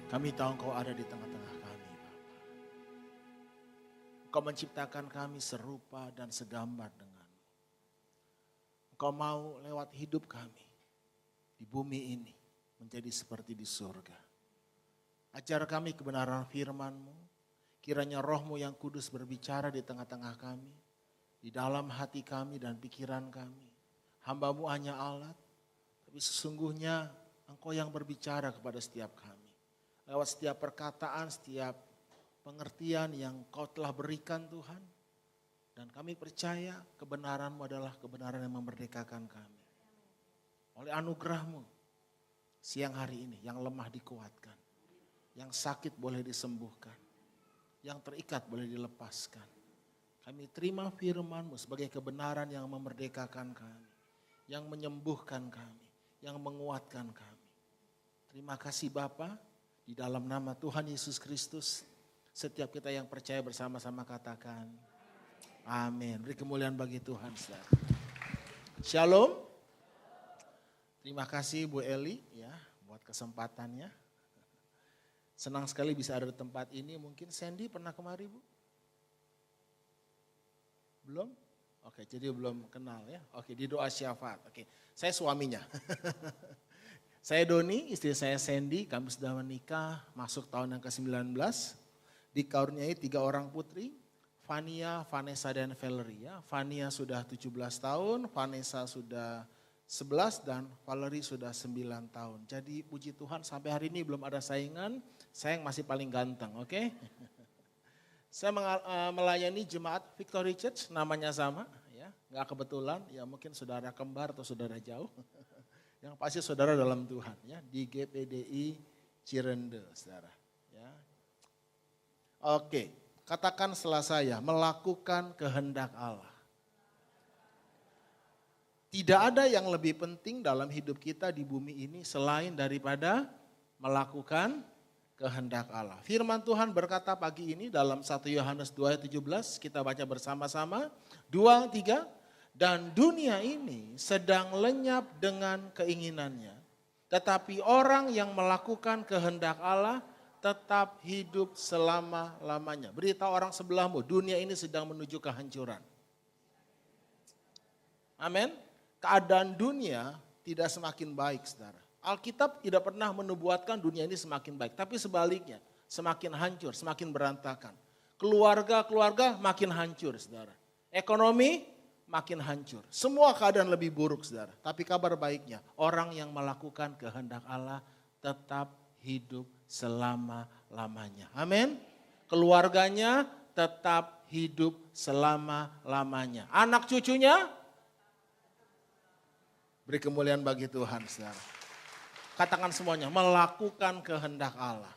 Kami tahu Engkau ada di tengah-tengah kami, Bapa. Engkau menciptakan kami serupa dan segambar dengan-Mu. Engkau mau lewat hidup kami di bumi ini menjadi seperti di surga. Ajar kami kebenaran firman-Mu, kiranya Roh-Mu yang kudus berbicara di tengah-tengah kami, di dalam hati kami dan pikiran kami. Hamba-Mu hanya alat, tapi sesungguhnya Engkau yang berbicara kepada setiap kami. Lewat setiap perkataan, setiap pengertian yang Kau telah berikan Tuhan. Dan kami percaya kebenaran-Mu adalah kebenaran yang memerdekakan kami. Oleh anugerah-Mu, siang hari ini yang lemah dikuatkan. Yang sakit boleh disembuhkan. Yang terikat boleh dilepaskan. Kami terima firman-Mu sebagai kebenaran yang memerdekakan kami. Yang menyembuhkan kami. Yang menguatkan kami. Terima kasih Bapa. Di dalam nama Tuhan Yesus Kristus, setiap kita yang percaya bersama-sama katakan, amin. Beri kemuliaan bagi Tuhan. Saudara. Shalom. Terima kasih Bu Eli ya buat kesempatannya. Senang sekali bisa ada di tempat ini. Mungkin Sandy pernah kemari Bu? Belum? Oke, jadi belum kenal ya. Oke, di doa syafaat. Oke, saya suaminya. Saya Doni, istri saya Sandy, kami sudah menikah, masuk tahun yang ke-19. Dikaruniai 3 orang putri, Vania, Vanessa, dan Valeria. Vania sudah 17 tahun, Vanessa sudah 11, dan Valerie sudah 9 tahun. Jadi puji Tuhan sampai hari ini belum ada saingan, saya yang masih paling ganteng, oke? Saya melayani jemaat Victory Church, namanya sama, ya, nggak kebetulan, ya mungkin saudara kembar atau saudara jauh. Yang pasti saudara dalam Tuhan ya di GPDI Cirende saudara ya. Oke, katakan setelah saya melakukan kehendak Allah. Tidak ada yang lebih penting dalam hidup kita di bumi ini selain daripada melakukan kehendak Allah. Firman Tuhan berkata pagi ini dalam 1 Yohanes 2 ayat 17 kita baca bersama-sama 2, 3. Dan dunia ini sedang lenyap dengan keinginannya. Tetapi orang yang melakukan kehendak Allah tetap hidup selama-lamanya. Beritahu orang sebelahmu, dunia ini sedang menuju kehancuran. Amin. Keadaan dunia tidak semakin baik saudara. Alkitab tidak pernah menubuatkan dunia ini semakin baik. Tapi sebaliknya, semakin hancur, semakin berantakan. Keluarga-keluarga makin hancur saudara. Ekonomi makin hancur. Semua keadaan lebih buruk saudara. Tapi kabar baiknya orang yang melakukan kehendak Allah tetap hidup selama-lamanya. Amin. Keluarganya tetap hidup selama-lamanya. Anak cucunya beri kemuliaan bagi Tuhan saudara. Katakan semuanya melakukan kehendak Allah.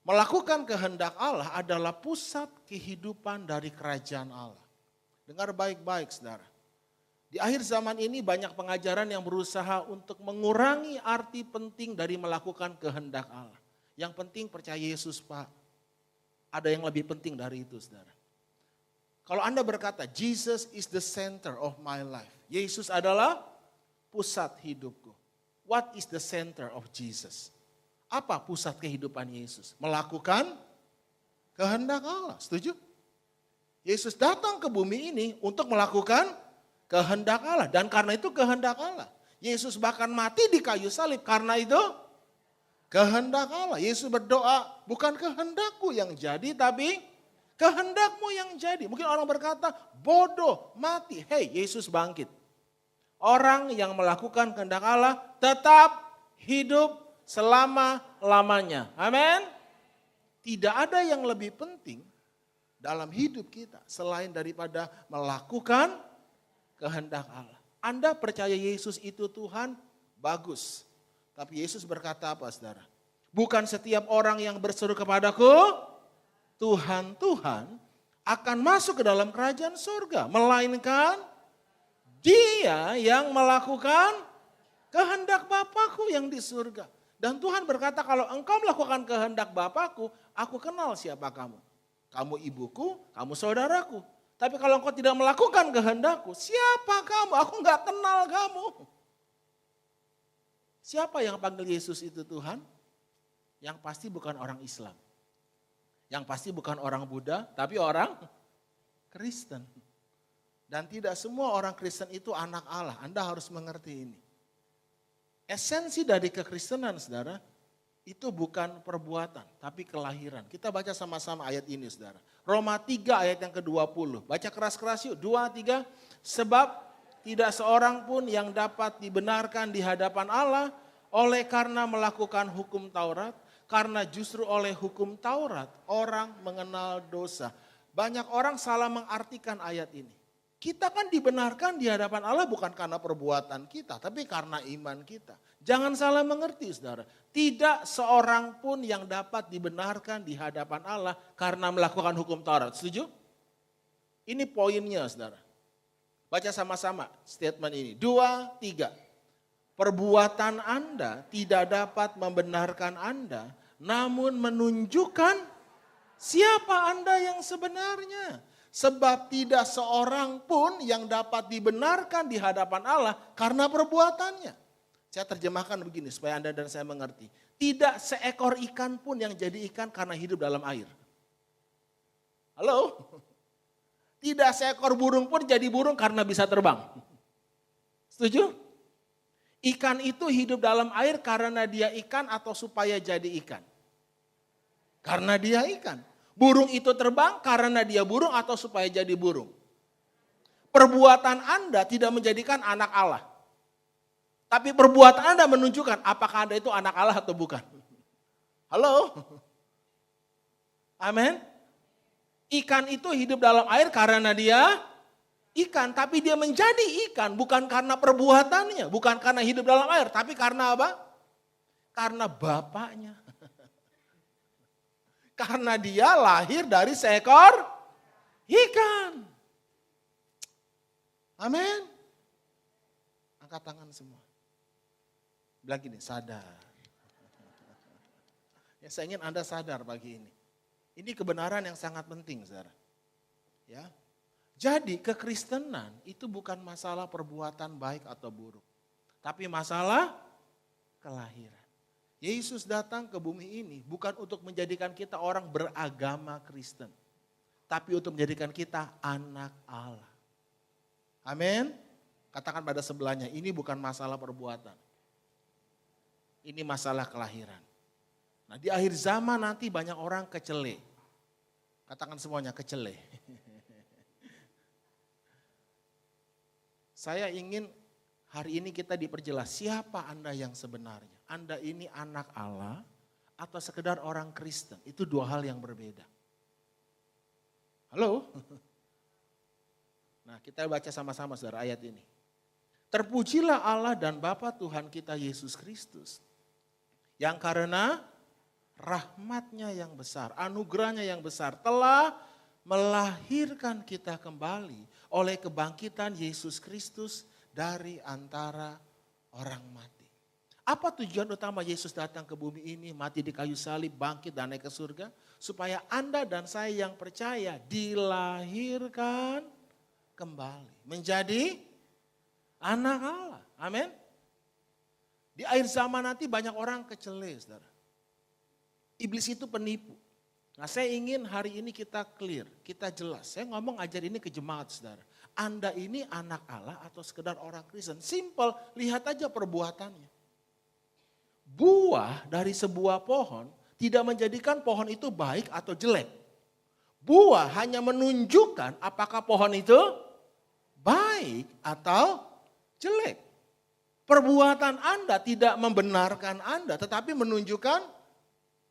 Melakukan kehendak Allah adalah pusat kehidupan dari kerajaan Allah. Dengar baik-baik saudara. Di akhir zaman ini banyak pengajaran yang berusaha untuk mengurangi arti penting dari melakukan kehendak Allah. Yang penting percaya Yesus Pak. Ada yang lebih penting dari itu saudara. Kalau Anda berkata Jesus is the center of my life. Yesus adalah pusat hidupku. What is the center of Jesus? Apa pusat kehidupan Yesus? Melakukan kehendak Allah. Setuju? Yesus datang ke bumi ini untuk melakukan kehendak Allah. Dan karena itu kehendak Allah. Yesus bahkan mati di kayu salib. Karena itu kehendak Allah. Yesus berdoa, bukan kehendakku yang jadi tapi kehendakmu yang jadi. Mungkin orang berkata, bodoh, mati. Hei, Yesus bangkit. Orang yang melakukan kehendak Allah tetap hidup selama-lamanya. Amin. Tidak ada yang lebih penting dalam hidup kita selain daripada melakukan kehendak Allah. Anda percaya Yesus itu Tuhan, bagus. Tapi Yesus berkata apa saudara? Bukan setiap orang yang berseru kepadaku, Tuhan, Tuhan, akan masuk ke dalam kerajaan surga. Melainkan dia yang melakukan kehendak Bapakku yang di surga. Dan Tuhan berkata kalau engkau melakukan kehendak Bapakku, aku kenal siapa kamu. Kamu ibuku, kamu saudaraku. Tapi kalau engkau tidak melakukan kehendakku, siapa kamu? Aku nggak kenal kamu. Siapa yang panggil Yesus itu Tuhan? Yang pasti bukan orang Islam. Yang pasti bukan orang Buddha, tapi orang Kristen. Dan tidak semua orang Kristen itu anak Allah. Anda harus mengerti ini. Esensi dari kekristenan, saudara, itu bukan perbuatan, tapi kelahiran. Kita baca sama-sama ayat ini, saudara. Roma 3 ayat yang ke-20. Baca keras-keras yuk, 2, 3. Sebab tidak seorang pun yang dapat dibenarkan di hadapan Allah oleh karena melakukan hukum Taurat. Karena justru oleh hukum Taurat orang mengenal dosa. Banyak orang salah mengartikan ayat ini. Kita kan dibenarkan di hadapan Allah bukan karena perbuatan kita, tapi karena iman kita. Jangan salah mengerti, saudara. Tidak seorang pun yang dapat dibenarkan di hadapan Allah karena melakukan hukum Taurat. Setuju? Ini poinnya, saudara. Baca sama-sama statement ini. 2, 3. Perbuatan Anda tidak dapat membenarkan Anda, namun menunjukkan siapa Anda yang sebenarnya. Sebab tidak seorang pun yang dapat dibenarkan di hadapan Allah karena perbuatannya. Saya terjemahkan begini supaya Anda dan saya mengerti. Tidak seekor ikan pun yang jadi ikan karena hidup dalam air. Halo? Tidak seekor burung pun jadi burung karena bisa terbang. Setuju? Ikan itu hidup dalam air karena dia ikan atau supaya jadi ikan? Karena dia ikan. Burung itu terbang karena dia burung atau supaya jadi burung? Perbuatan Anda tidak menjadikan anak Allah. Tapi perbuatan Anda menunjukkan apakah Anda itu anak Allah atau bukan. Halo? Amin. Ikan itu hidup dalam air karena dia ikan. Tapi dia menjadi ikan bukan karena perbuatannya. Bukan karena hidup dalam air. Tapi karena apa? Karena bapaknya. Karena dia lahir dari seekor ikan. Amin. Angkat tangan semua. Bilang gini, sadar. Ya, saya ingin Anda sadar pagi ini. Ini kebenaran yang sangat penting, saudara. Ya. Jadi kekristenan itu bukan masalah perbuatan baik atau buruk. Tapi masalah kelahiran. Yesus datang ke bumi ini bukan untuk menjadikan kita orang beragama Kristen. Tapi untuk menjadikan kita anak Allah. Amin. Katakan pada sebelahnya, ini bukan masalah perbuatan. Ini masalah kelahiran. Nah, di akhir zaman nanti banyak orang kecele. Katakan semuanya kecele. Saya ingin hari ini kita diperjelas siapa Anda yang sebenarnya. Anda ini anak Allah atau sekedar orang Kristen. Itu dua hal yang berbeda. Halo? Nah, kita baca sama-sama saudara ayat ini. Terpujilah Allah dan Bapa Tuhan kita Yesus Kristus. Yang karena rahmatnya yang besar, anugerahnya yang besar telah melahirkan kita kembali oleh kebangkitan Yesus Kristus dari antara orang mati. Apa tujuan utama Yesus datang ke bumi ini, mati di kayu salib, bangkit dan naik ke surga? Supaya Anda dan saya yang percaya dilahirkan kembali. Menjadi anak Allah. Amin. Di akhir zaman nanti banyak orang kecele, saudara. Iblis itu penipu. Nah, saya ingin hari ini kita clear, kita jelas. Saya ngomong ajar ini ke jemaat, saudara. Anda ini anak Allah atau sekedar orang Kristen? Simple, lihat aja perbuatannya. Buah dari sebuah pohon tidak menjadikan pohon itu baik atau jelek. Buah hanya menunjukkan apakah pohon itu baik atau jelek. Perbuatan Anda tidak membenarkan Anda, tetapi menunjukkan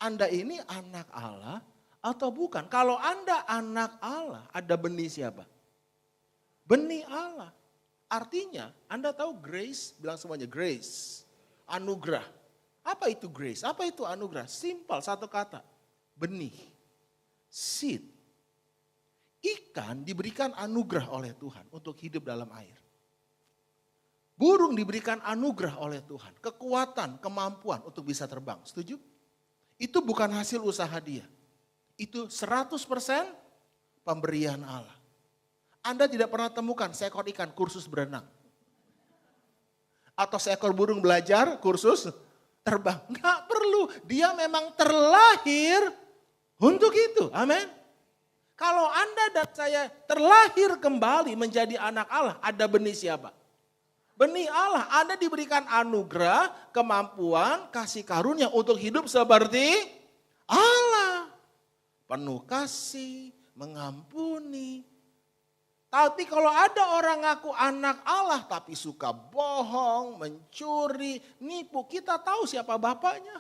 Anda ini anak Allah atau bukan. Kalau Anda anak Allah, ada benih siapa? Benih Allah. Artinya, Anda tahu grace, bilang semuanya grace, anugerah. Apa itu grace? Apa itu anugerah? Simpel, satu kata, benih, seed. Ikan diberikan anugerah oleh Tuhan untuk hidup dalam air. Burung diberikan anugerah oleh Tuhan, kekuatan, kemampuan untuk bisa terbang. Setuju? Itu bukan hasil usaha dia. Itu 100% pemberian Allah. Anda tidak pernah temukan seekor ikan kursus berenang. Atau seekor burung belajar kursus terbang. Enggak perlu. Dia memang terlahir untuk itu. Amin. Kalau Anda dan saya terlahir kembali menjadi anak Allah, ada benih siapa? Benih Allah. Anda diberikan anugerah, kemampuan, kasih karunia untuk hidup seperti Allah. Penuh kasih, mengampuni. Tapi kalau ada orang ngaku anak Allah tapi suka bohong, mencuri, nipu, kita tahu siapa bapaknya.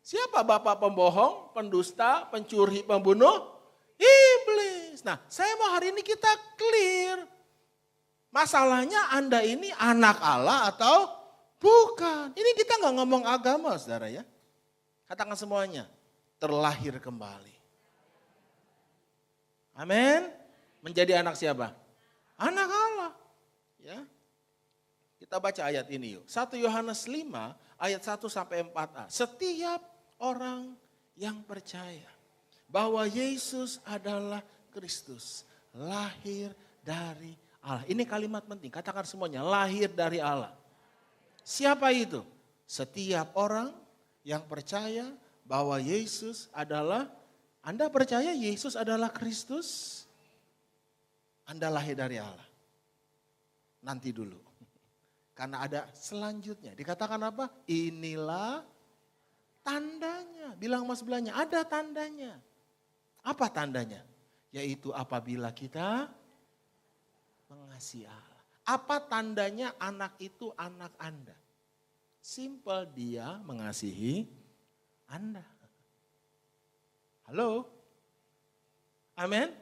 Siapa bapak pembohong, pendusta, pencuri, pembunuh? Iblis. Nah, saya mau hari ini kita clear. Masalahnya Anda ini anak Allah atau bukan? Ini kita nggak ngomong agama, saudara ya. Katakan semuanya, terlahir kembali. Amin. Menjadi anak siapa? Anak Allah. Ya. Kita baca ayat ini yuk. 1 Yohanes 5 ayat 1 sampai 4a. Setiap orang yang percaya bahwa Yesus adalah Kristus, lahir dari Allah. Ini kalimat penting, katakan semuanya, lahir dari Allah. Siapa itu? Setiap orang yang percaya bahwa Yesus adalah, Anda percaya Yesus adalah Kristus? Anda lahir dari Allah. Nanti dulu. Karena ada selanjutnya. Dikatakan apa? Inilah tandanya. Bilang mas sebelahnya, ada tandanya. Apa tandanya? Yaitu apabila kita mengasihi Allah. Apa tandanya anak itu anak Anda? Simple, dia mengasihi Anda. Halo? Amin?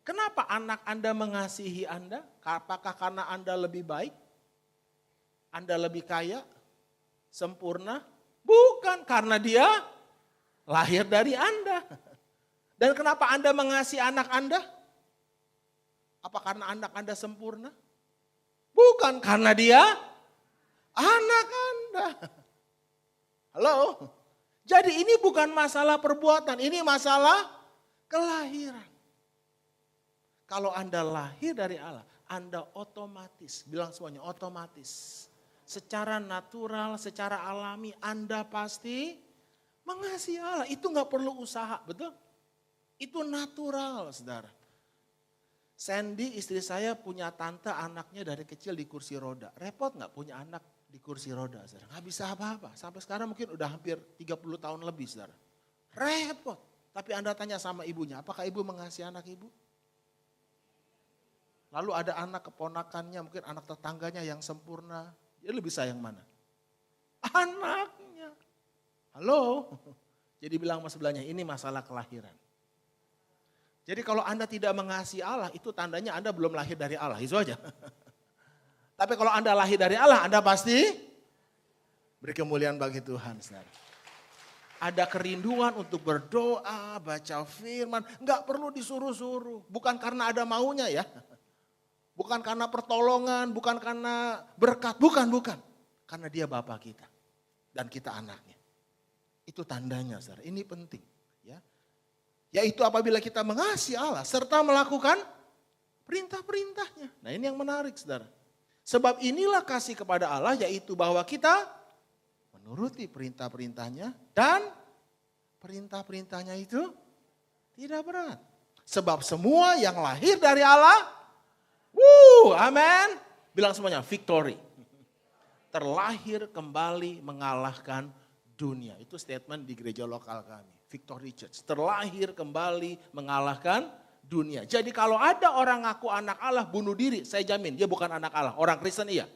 Kenapa anak Anda mengasihi Anda? Apakah karena Anda lebih baik? Anda lebih kaya? Sempurna? Bukan, karena dia lahir dari Anda. Dan kenapa Anda mengasihi anak Anda? Apa karena anak Anda sempurna? Bukan, karena dia anak Anda. Halo? Jadi ini bukan masalah perbuatan, ini masalah kelahiran. Kalau Anda lahir dari Allah, Anda otomatis, bilang semuanya otomatis. Secara natural, secara alami Anda pasti mengasihi Allah. Itu gak perlu usaha, betul? Itu natural, saudara. Sandy istri saya punya tante anaknya dari kecil di kursi roda. Repot gak punya anak di kursi roda, saudara? Gak bisa apa-apa. Sampai sekarang mungkin udah hampir 30 tahun lebih, saudara. Repot. Tapi Anda tanya sama ibunya, apakah ibu mengasihi anak ibu? Lalu ada anak keponakannya, mungkin anak tetangganya yang sempurna. Dia lebih sayang mana? Anaknya. Halo? Jadi bilang sama sebelahnya, ini masalah kelahiran. Jadi kalau Anda tidak mengasihi Allah, itu tandanya Anda belum lahir dari Allah. Itu aja. Tapi kalau Anda lahir dari Allah, Anda pasti beri kemuliaan bagi Tuhan. Saudara. Ada kerinduan untuk berdoa, baca firman. Enggak perlu disuruh-suruh. Bukan karena ada maunya ya. Bukan karena pertolongan, bukan karena berkat, bukan. Karena dia Bapa kita dan kita anaknya. Itu tandanya, saudara. Ini penting, ya. Yaitu apabila kita mengasihi Allah serta melakukan perintah-perintahnya. Nah, ini yang menarik, saudara. Sebab inilah kasih kepada Allah, yaitu bahwa kita menuruti perintah-perintahnya dan perintah-perintahnya itu tidak berat. Sebab semua yang lahir dari Allah, amin. Bilang semuanya, victory. Terlahir kembali mengalahkan dunia. Itu statement di gereja lokal kami. Victory Church. Terlahir kembali mengalahkan dunia. Jadi kalau ada orang ngaku anak Allah bunuh diri, saya jamin dia bukan anak Allah. Orang Kristen iya.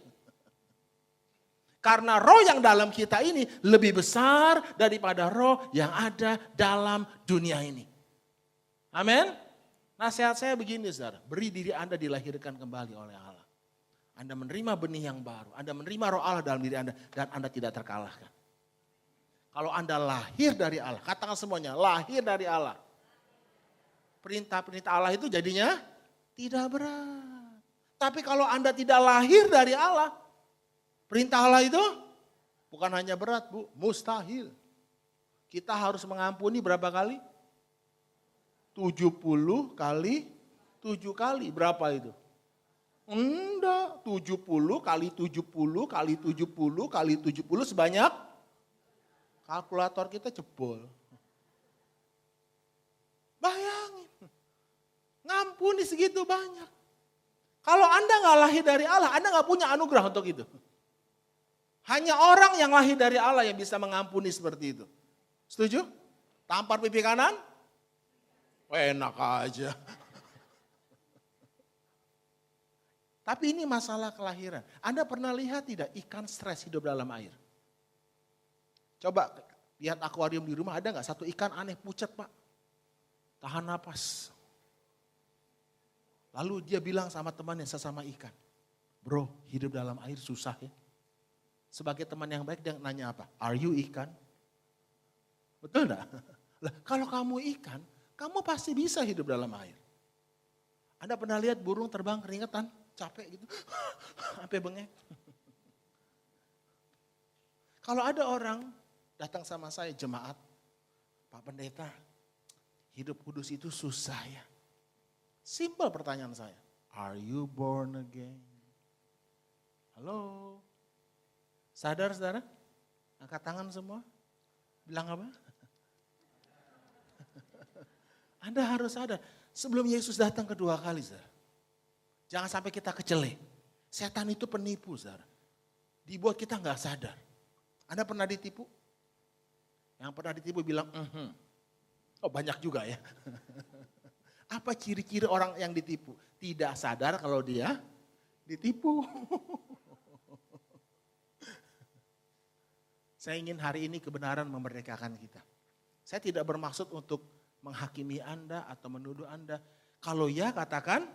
Karena roh yang dalam kita ini lebih besar daripada roh yang ada dalam dunia ini. Amin. Nasihat saya begini, saudara, beri diri Anda dilahirkan kembali oleh Allah. Anda menerima benih yang baru, Anda menerima roh Allah dalam diri Anda dan Anda tidak terkalahkan. Kalau Anda lahir dari Allah, katakan semuanya, lahir dari Allah. Perintah-perintah Allah itu jadinya tidak berat. Tapi kalau Anda tidak lahir dari Allah, perintah Allah itu bukan hanya berat, Bu, mustahil. Kita harus mengampuni berapa kali? 70 kali 7 kali, berapa itu? Enggak, 70 kali 70 kali 70 kali 70 sebanyak kalkulator kita jebol. Bayangin, ngampuni segitu banyak. Kalau Anda nggak lahir dari Allah, Anda nggak punya anugerah untuk itu. Hanya orang yang lahir dari Allah yang bisa mengampuni seperti itu. Setuju? Tampar pipi kanan? Enak aja. Tapi ini masalah kelahiran. Anda pernah lihat tidak ikan stres hidup dalam air? Coba lihat akuarium di rumah, ada nggak satu ikan aneh pucat Pak? Tahan napas. Lalu dia bilang sama temannya sesama ikan. Bro, hidup dalam air susah ya. Sebagai teman yang baik dia nanya apa? Are you ikan? Betul enggak? Lah, kalau kamu ikan, kamu pasti bisa hidup dalam air. Anda pernah lihat burung terbang keringetan? Capek gitu, sampai bengek. Kalau ada orang datang sama saya jemaat, Pak Pendeta, hidup kudus itu susah ya. Simpel pertanyaan saya, are you born again? Halo, sadar saudara? Angkat tangan semua, bilang apa? Anda harus sadar, sebelum Yesus datang kedua kali saudara. Jangan sampai kita kecele. Setan itu penipu, saudara. Dibuat kita nggak sadar. Anda pernah ditipu? Yang pernah ditipu bilang, Oh banyak juga ya. Apa ciri-ciri orang yang ditipu? Tidak sadar kalau dia ditipu. Saya ingin hari ini kebenaran memerdekakan kita. Saya tidak bermaksud untuk menghakimi Anda atau menuduh Anda. Kalau ya katakan,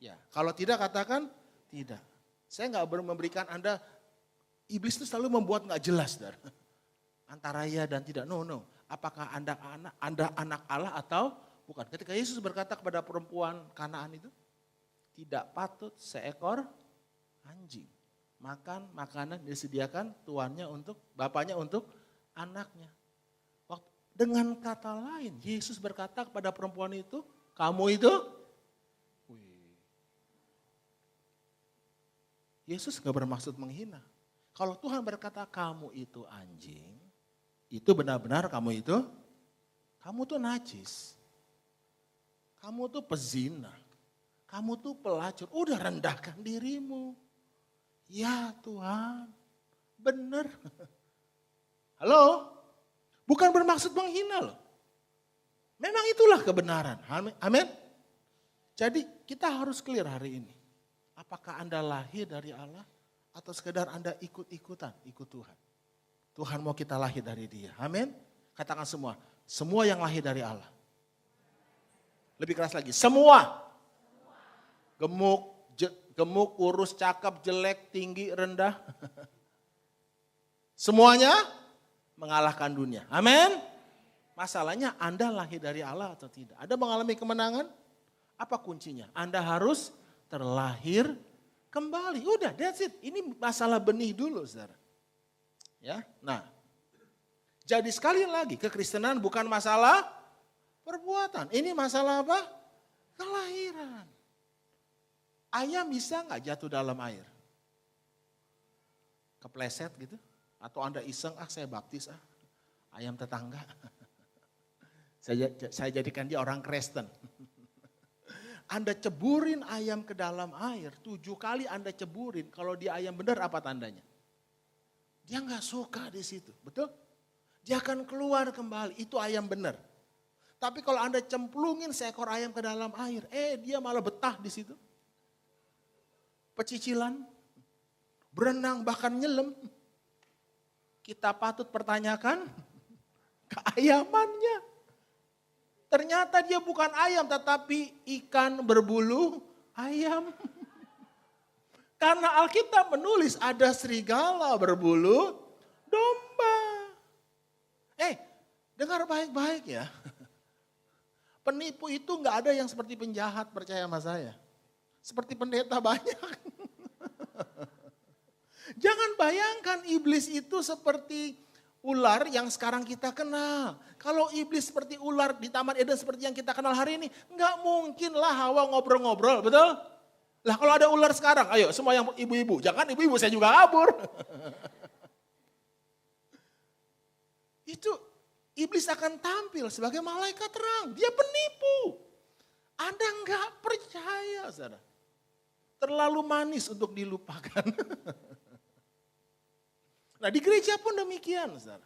ya, kalau tidak katakan tidak. Saya nggak memberikan Anda, iblis itu selalu membuat nggak jelas. Antara ya dan tidak, no. Apakah Anda anak Allah atau bukan. Ketika Yesus berkata kepada perempuan Kanaan itu, tidak patut seekor anjing makan makanan disediakan tuannya untuk, bapaknya untuk anaknya. Dengan kata lain, Yesus berkata kepada perempuan itu, kamu itu, Yesus gak bermaksud menghina. Kalau Tuhan berkata kamu itu anjing, itu benar-benar kamu tuh najis. Kamu tuh pezina. Kamu tuh pelacur. Udah rendahkan dirimu. Ya Tuhan, benar. Halo? Bukan bermaksud menghina loh. Memang itulah kebenaran. Amin. Jadi kita harus clear hari ini. Apakah Anda lahir dari Allah atau sekedar Anda ikut-ikutan, ikut Tuhan. Tuhan mau kita lahir dari Dia. Amin. Katakan semua yang lahir dari Allah. Lebih keras lagi, semua. Gemuk, kurus, cakep, jelek, tinggi, rendah. Semuanya mengalahkan dunia. Amin. Masalahnya Anda lahir dari Allah atau tidak. Anda mengalami kemenangan? Apa kuncinya? Anda harus terlahir kembali. Udah, that's it. Ini masalah benih dulu, saudara. Ya, nah. Jadi sekali lagi, kekristenan bukan masalah perbuatan. Ini masalah apa? Kelahiran. Ayam bisa nggak jatuh dalam air? Kepleset gitu? Atau Anda iseng, saya baptis ayam tetangga. Saya jadikan dia orang Kristen. Anda ceburin ayam ke dalam air, 7 kali Anda ceburin, kalau dia ayam benar apa tandanya? Dia nggak suka di situ, betul? Dia akan keluar kembali, itu ayam benar. Tapi kalau Anda cemplungin seekor ayam ke dalam air, dia malah betah di situ. Pecicilan, berenang, bahkan nyelam. Kita patut pertanyakan keayamannya. Ternyata dia bukan ayam tetapi ikan berbulu ayam. Karena Alkitab menulis ada serigala berbulu domba. Dengar baik-baik ya. Penipu itu gak ada yang seperti penjahat, percaya sama saya. Seperti pendeta banyak. Jangan bayangkan iblis itu seperti ular yang sekarang kita kenal. Kalau iblis seperti ular di Taman Eden seperti yang kita kenal hari ini, nggak mungkin lah Hawa ngobrol-ngobrol, betul? Lah kalau ada ular sekarang, ayo semua yang ibu-ibu, jangan ibu-ibu saya juga kabur. Itu iblis akan tampil sebagai malaikat terang, dia penipu. Anda enggak percaya, saudara. Terlalu manis untuk dilupakan. Nah di gereja pun demikian, saudara.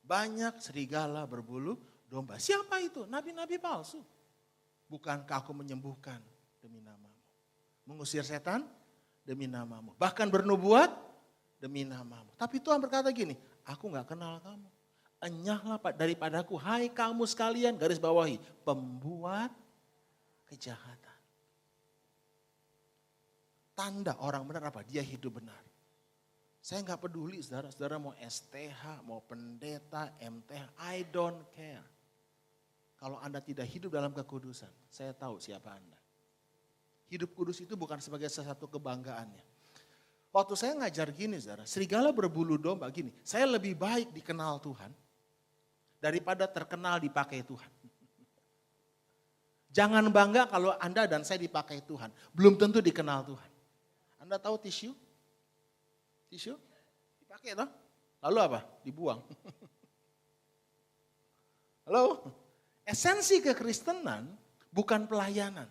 Banyak serigala berbulu domba. Siapa itu? Nabi-nabi palsu. Bukankah aku menyembuhkan demi namamu? Mengusir setan demi namamu. Bahkan bernubuat demi namamu. Tapi Tuhan berkata gini, aku gak kenal kamu. Enyahlah daripadaku, hai kamu sekalian, garis bawahi, pembuat kejahatan. Tanda orang benar apa? Dia hidup benar. Saya gak peduli saudara mau STH, mau pendeta, MTH, I don't care. Kalau Anda tidak hidup dalam kekudusan, saya tahu siapa Anda. Hidup kudus itu bukan sebagai sesuatu kebanggaannya. Waktu saya ngajar gini saudara, serigala berbulu domba gini, saya lebih baik dikenal Tuhan daripada terkenal dipakai Tuhan. Jangan bangga kalau Anda dan saya dipakai Tuhan, belum tentu dikenal Tuhan. Anda tahu tisu? Tisu? Dipakai toh? Lalu apa? Dibuang. Halo? Esensi kekristenan bukan pelayanan.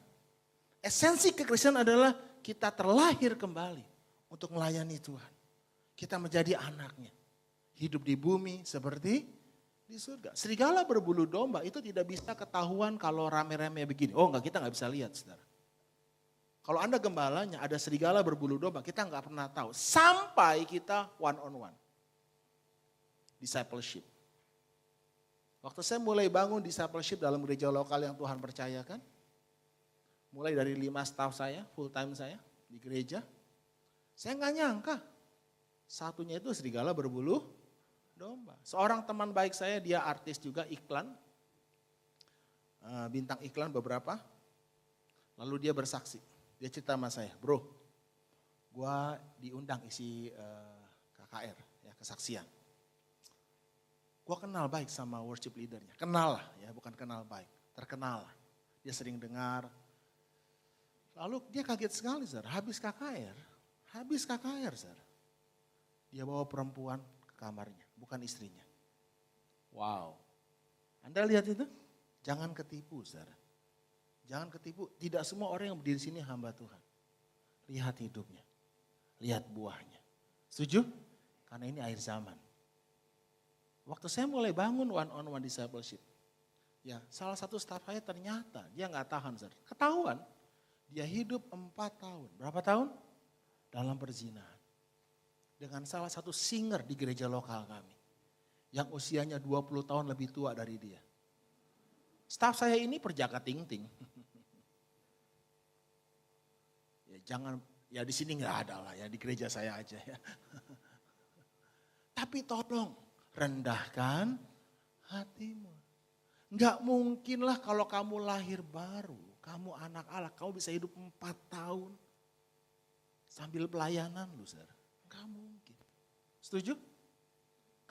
Esensi kekristenan adalah kita terlahir kembali untuk melayani Tuhan. Kita menjadi anaknya. Hidup di bumi seperti di surga. Serigala berbulu domba itu tidak bisa ketahuan kalau rame-rame begini. Oh enggak, kita enggak bisa lihat saudara. Kalau Anda gembalanya ada serigala berbulu domba, kita enggak pernah tahu. Sampai kita one on one. Discipleship. Waktu saya mulai bangun discipleship dalam gereja lokal yang Tuhan percayakan. Mulai dari 5 staff saya, full time saya di gereja. Saya nggak nyangka. Satunya itu serigala berbulu domba. Seorang teman baik saya, dia artis juga iklan. Bintang iklan beberapa. Lalu dia bersaksi. Dia cerita sama saya, bro, gue diundang isi KKR, ya, kesaksian. Gue kenal baik sama worship leadernya. Kenal lah ya, bukan kenal baik. Terkenal lah. Dia sering dengar. Lalu dia kaget sekali, saudara. Habis KKR, saudara. Dia bawa perempuan ke kamarnya, bukan istrinya. Wow. Anda lihat itu? Jangan ketipu, saudara. Jangan ketipu. Tidak semua orang yang berdiri di sini hamba Tuhan. Lihat hidupnya. Lihat buahnya. Setuju? Karena ini akhir zaman. Waktu saya mulai bangun one-on-one discipleship, ya salah satu staf saya ternyata dia nggak tahan, saudara. Ketahuan, dia hidup 4 tahun. Berapa tahun? Dalam perzinahan. Dengan salah satu singer di gereja lokal kami. Yang usianya 20 tahun lebih tua dari dia. Staf saya ini perjaka ting-ting. Ya jangan, ya di sini nggak ada lah ya, di gereja saya aja ya. Tapi tolong, rendahkan hatimu. Enggak mungkinlah kalau kamu lahir baru, kamu anak Allah, kamu bisa hidup 4 tahun sambil pelayanan lu, saudara. Enggak mungkin. Setuju?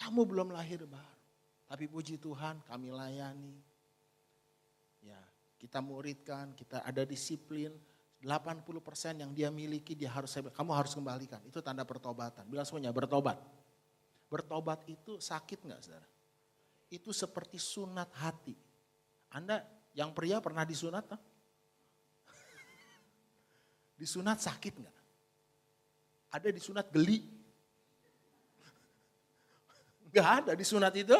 Kamu belum lahir baru. Tapi puji Tuhan kami layani. Ya, kita muridkan, kita ada disiplin. 80% yang dia miliki kamu harus kembalikan. Itu tanda pertobatan. Bilang semuanya bertobat. Bertobat itu sakit enggak, saudara? Itu seperti sunat hati. Anda yang pria pernah disunat? Toh? Disunat sakit enggak? Ada disunat geli? Enggak ada disunat itu.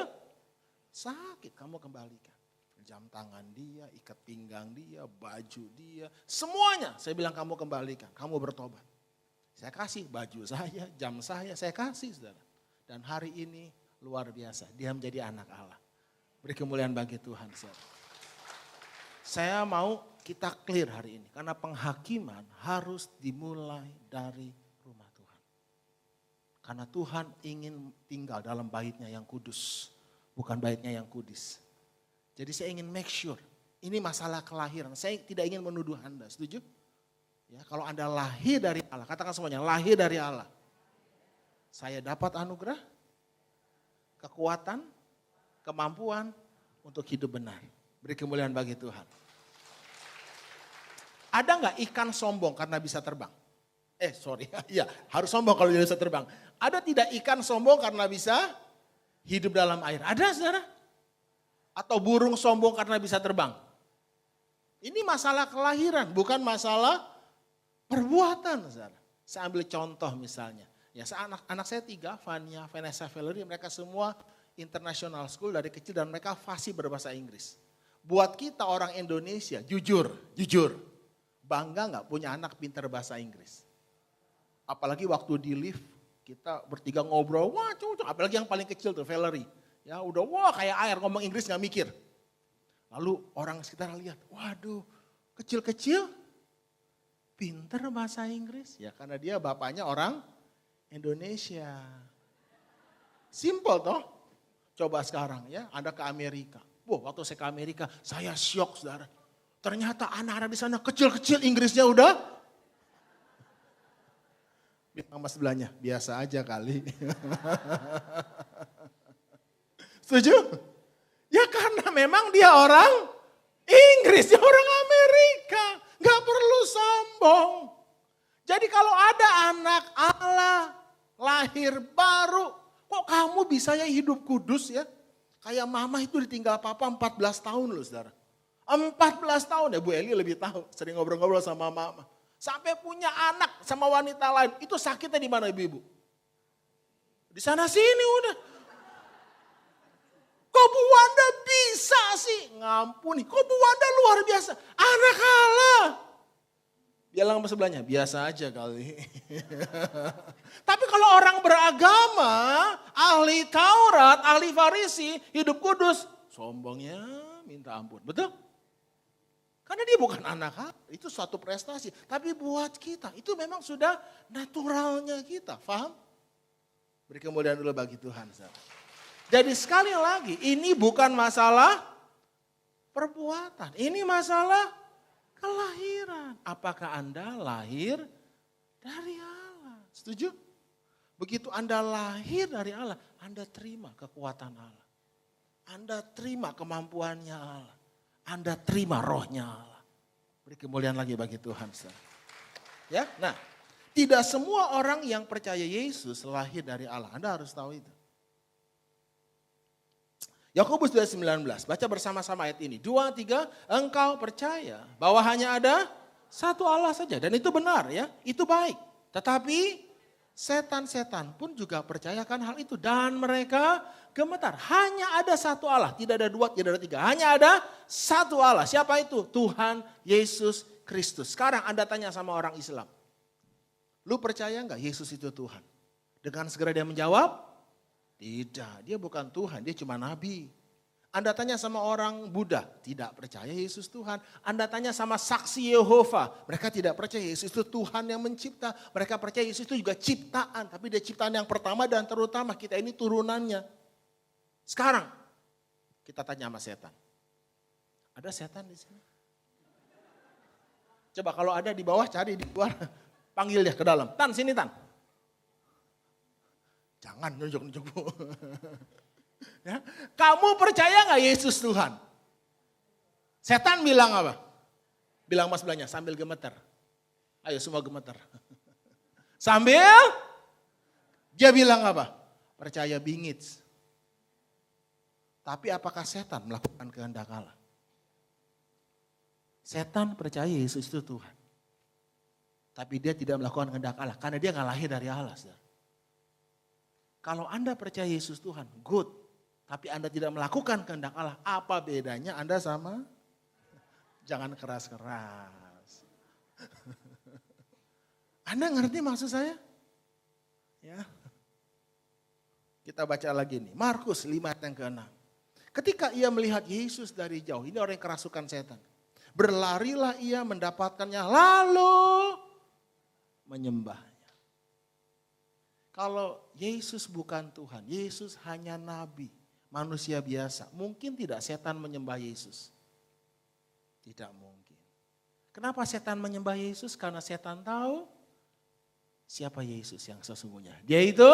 Sakit, kamu kembalikan. Jam tangan dia, ikat pinggang dia, baju dia. Semuanya saya bilang kamu kembalikan, kamu bertobat. Saya kasih baju saya, jam saya kasih, saudara. Dan hari ini luar biasa, dia menjadi anak Allah. Beri kemuliaan bagi Tuhan, saudara. Saya mau kita clear hari ini, karena penghakiman harus dimulai dari rumah Tuhan. Karena Tuhan ingin tinggal dalam baitnya yang kudus, bukan baitnya yang kudis. Jadi saya ingin make sure, ini masalah kelahiran, saya tidak ingin menuduh Anda, setuju? Ya, kalau Anda lahir dari Allah, katakan semuanya, lahir dari Allah. Saya dapat anugerah, kekuatan, kemampuan untuk hidup benar. Beri kemuliaan bagi Tuhan. Ada nggak ikan sombong karena bisa terbang? Iya harus sombong kalau dia bisa terbang. Ada tidak ikan sombong karena bisa hidup dalam air? Ada saudara? Atau burung sombong karena bisa terbang? Ini masalah kelahiran, bukan masalah perbuatan. Saudara. Saya ambil contoh misalnya. Ya, anak saya 3, Vania, Vanessa, Valerie, mereka semua international school dari kecil dan mereka fasih berbahasa Inggris. Buat kita orang Indonesia, jujur, bangga nggak punya anak pintar bahasa Inggris. Apalagi waktu di lift, kita bertiga ngobrol, wah cocok, apalagi yang paling kecil tuh Valerie. Ya udah, wah kayak air ngomong Inggris nggak mikir. Lalu orang sekitar lihat, waduh kecil-kecil pintar bahasa Inggris. Ya karena dia bapaknya orang Indonesia. Simple toh. Coba sekarang ya, Anda ke Amerika. Wah, waktu saya ke Amerika, saya syok saudara. Ternyata anak-anak di sana kecil-kecil Inggrisnya udah. Bilang mas sebelahnya, biasa aja kali. Setuju? Ya karena memang dia orang Inggris, dia orang Amerika. Gak perlu sombong. Jadi kalau ada anak Allah lahir baru, kok kamu bisa ya hidup kudus ya? Kayak mama itu ditinggal papa 14 tahun loh saudara. 14 tahun ya Bu Eli lebih tahu, sering ngobrol-ngobrol sama mama. Sampai punya anak sama wanita lain, itu sakitnya di mana ibu-ibu? Di sana sini udah. Kok Bu Wanda bisa sih? Ngampuni, kok Bu Wanda luar biasa? Anak Allah. Bilang sama sebelahnya, biasa aja kali. Tapi kalau orang beragama, ahli Taurat, ahli Farisi, hidup kudus, sombongnya minta ampun. Betul? Karena dia bukan anak Allah, itu suatu prestasi. Tapi buat kita, itu memang sudah naturalnya kita, paham? Beri kemuliaan dulu bagi Tuhan. Jadi sekali lagi, ini bukan masalah perbuatan, ini masalah kelahiran. Apakah Anda lahir dari Allah? Setuju? Begitu Anda lahir dari Allah, Anda terima kekuatan Allah. Anda terima kemampuannya Allah. Anda terima rohnya Allah. Beri kemuliaan lagi bagi Tuhan. Ya, nah, tidak semua orang yang percaya Yesus lahir dari Allah. Anda harus tahu itu. Yakobus 2:19, baca bersama-sama ayat ini. 2, 3, engkau percaya bahwa hanya ada satu Allah saja. Dan itu benar ya, itu baik. Tetapi setan-setan pun juga percayakan hal itu. Dan mereka gemetar. Hanya ada satu Allah, tidak ada 2, tidak ada 3. Hanya ada satu Allah. Siapa itu? Tuhan Yesus Kristus. Sekarang Anda tanya sama orang Islam. Lu percaya enggak Yesus itu Tuhan? Dengan segera dia menjawab, tidak, dia bukan Tuhan, dia cuma nabi. Anda tanya sama orang Buddha, tidak percaya Yesus Tuhan. Anda tanya sama saksi Yehova, mereka tidak percaya Yesus itu Tuhan yang mencipta. Mereka percaya Yesus itu juga ciptaan, tapi dia ciptaan yang pertama dan terutama, kita ini turunannya. Sekarang, kita tanya sama setan. Ada setan di sini? Coba kalau ada di bawah, cari di luar, panggil dia ke dalam. Tan, sini Tan. Jangan nunjuk-nunjuk Bu. Ya. Kamu percaya gak Yesus Tuhan? Setan bilang apa? Bilang mas sebelahnya sambil gemeter. Ayo semua gemeter. Sambil dia bilang apa? Percaya bingit. Tapi apakah setan melakukan kehendak Allah? Setan percaya Yesus itu Tuhan. Tapi dia tidak melakukan kehendak Allah karena dia gak lahir dari Allah. Kalau Anda percaya Yesus Tuhan, good. Tapi Anda tidak melakukan kehendak Allah, apa bedanya Anda sama? Jangan keras-keras. Anda ngerti maksud saya? Ya. Kita baca lagi nih, Markus 5 ayat yang ke-6. Ketika ia melihat Yesus dari jauh, ini orang yang kerasukan setan. Berlarilah ia mendapatkannya, lalu menyembah. Kalau Yesus bukan Tuhan, Yesus hanya nabi, manusia biasa. Mungkin tidak setan menyembah Yesus? Tidak mungkin. Kenapa setan menyembah Yesus? Karena setan tahu siapa Yesus yang sesungguhnya. Dia itu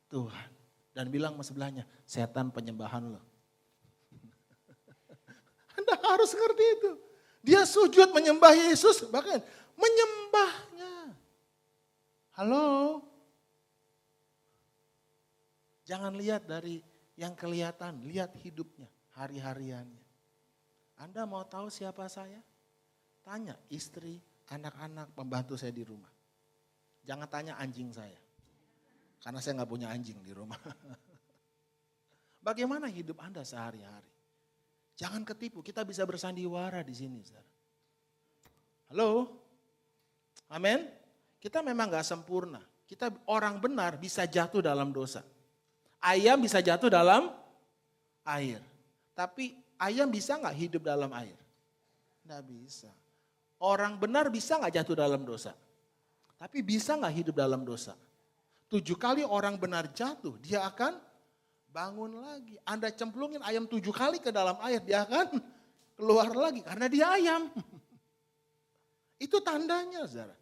Tuhan. Dan bilang sama sebelahnya, setan penyembahan lo. Anda harus ngerti itu. Dia sujud menyembah Yesus, bahkan menyembahnya. Halo? Jangan lihat dari yang kelihatan, lihat hidupnya, hari-hariannya. Anda mau tahu siapa saya? Tanya istri, anak-anak, pembantu saya di rumah. Jangan tanya anjing saya. Karena saya nggak punya anjing di rumah. Bagaimana hidup Anda sehari-hari? Jangan ketipu, kita bisa bersandiwara di sini. Saudara. Halo? Amin? Kita memang gak sempurna. Kita orang benar bisa jatuh dalam dosa. Ayam bisa jatuh dalam air. Tapi ayam bisa gak hidup dalam air? Nggak bisa. Orang benar bisa gak jatuh dalam dosa? Tapi bisa gak hidup dalam dosa? 7 kali orang benar jatuh, dia akan bangun lagi. Anda cemplungin ayam 7 kali ke dalam air, dia akan keluar lagi karena dia ayam. Itu tandanya, saudara.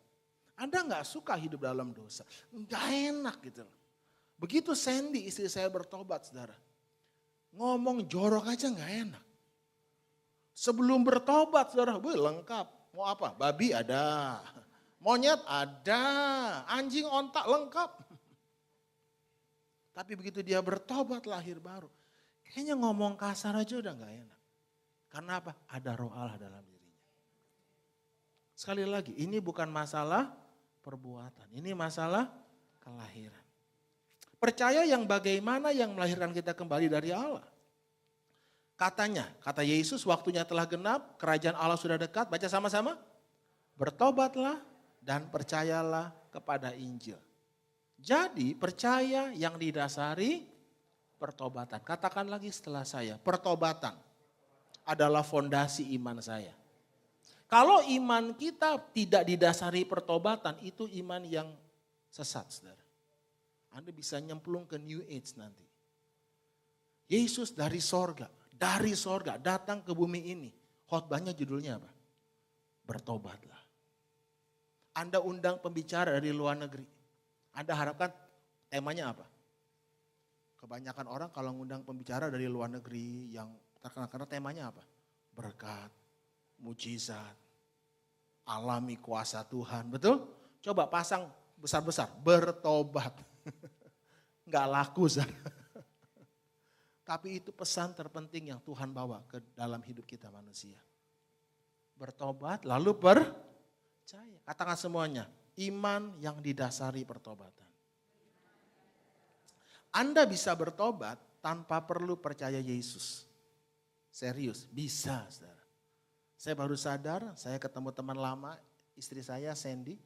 Anda nggak suka hidup dalam dosa, nggak enak gitu. Begitu Sandy istri saya bertobat, saudara, ngomong jorok aja nggak enak. Sebelum bertobat, saudara, lengkap. Mau apa? Babi ada, monyet ada, anjing ontak lengkap. Tapi begitu dia bertobat lahir baru, kayaknya ngomong kasar aja udah gak enak. Karena apa? Ada roh Allah dalam dirinya. Sekali lagi, ini bukan masalah perbuatan, ini masalah kelahiran. Percaya yang bagaimana yang melahirkan kita kembali dari Allah. Katanya, kata Yesus, waktunya telah genap, kerajaan Allah sudah dekat, baca sama-sama. Bertobatlah dan percayalah kepada Injil. Jadi percaya yang didasari pertobatan. Katakan lagi setelah saya, pertobatan adalah fondasi iman saya. Kalau iman kita tidak didasari pertobatan, itu iman yang sesat, saudara. Anda bisa nyemplung ke New Age nanti. Yesus dari sorga datang ke bumi ini. Khotbahnya judulnya apa? Bertobatlah. Anda undang pembicara dari luar negeri. Anda harapkan temanya apa? Kebanyakan orang kalau ngundang pembicara dari luar negeri yang terkenal, karena temanya apa? Berkat, mujizat, alami kuasa Tuhan, betul? Coba pasang besar-besar, bertobat. Nggak laku, tapi itu pesan terpenting yang Tuhan bawa ke dalam hidup kita manusia. Bertobat lalu percaya. Katakan semuanya. Iman yang didasari pertobatan. Anda bisa bertobat tanpa perlu percaya Yesus. Serius, bisa, saudara. Saya baru sadar, saya ketemu teman lama, istri saya Sandy.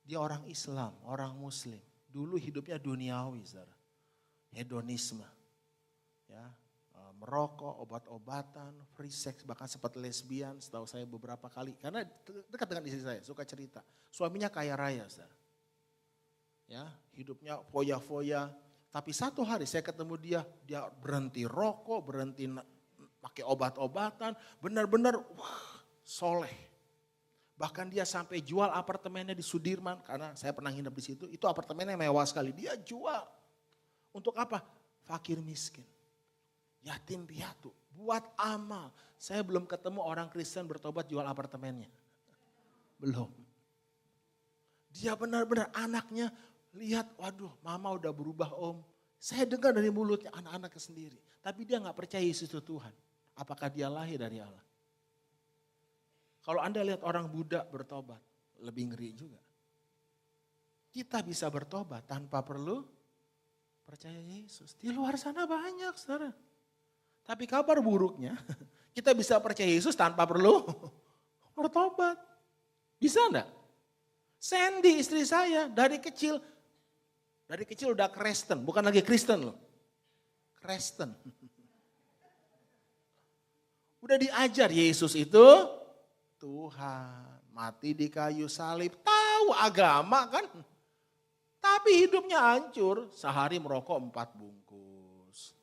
Dia orang Islam, orang Muslim. Dulu hidupnya duniawi, saudara. Hedonisme. Ya, merokok, obat-obatan, free sex, bahkan sempat lesbian, setahu saya beberapa kali. Karena dekat dengan istri saya, suka cerita. Suaminya kaya raya, saudara. Ya, hidupnya foya-foya. Tapi satu hari saya ketemu dia berhenti rokok, berhenti pakai obat-obatan, benar-benar soleh. Bahkan dia sampai jual apartemennya di Sudirman, karena saya pernah nginep di situ, itu apartemennya mewah sekali. Dia jual. Untuk apa? Fakir miskin. Yatim piatu, buat amal. Saya belum ketemu orang Kristen bertobat jual apartemennya. Belum. Dia benar-benar anaknya lihat, waduh mama udah berubah om. Saya dengar dari mulutnya anak-anaknya sendiri. Tapi dia gak percaya Yesus itu Tuhan. Apakah dia lahir dari Allah? Kalau Anda lihat orang Buddha bertobat, lebih ngeri juga. Kita bisa bertobat tanpa perlu percaya Yesus. Di luar sana banyak, saudara. Tapi kabar buruknya, kita bisa percaya Yesus tanpa perlu bertobat. Bisa enggak? Sandy istri saya dari kecil udah Kristen, bukan lagi Kristen loh. Kristen. Udah diajar Yesus itu Tuhan, mati di kayu salib, tahu agama kan. Tapi hidupnya hancur, sehari merokok 4 bungkus.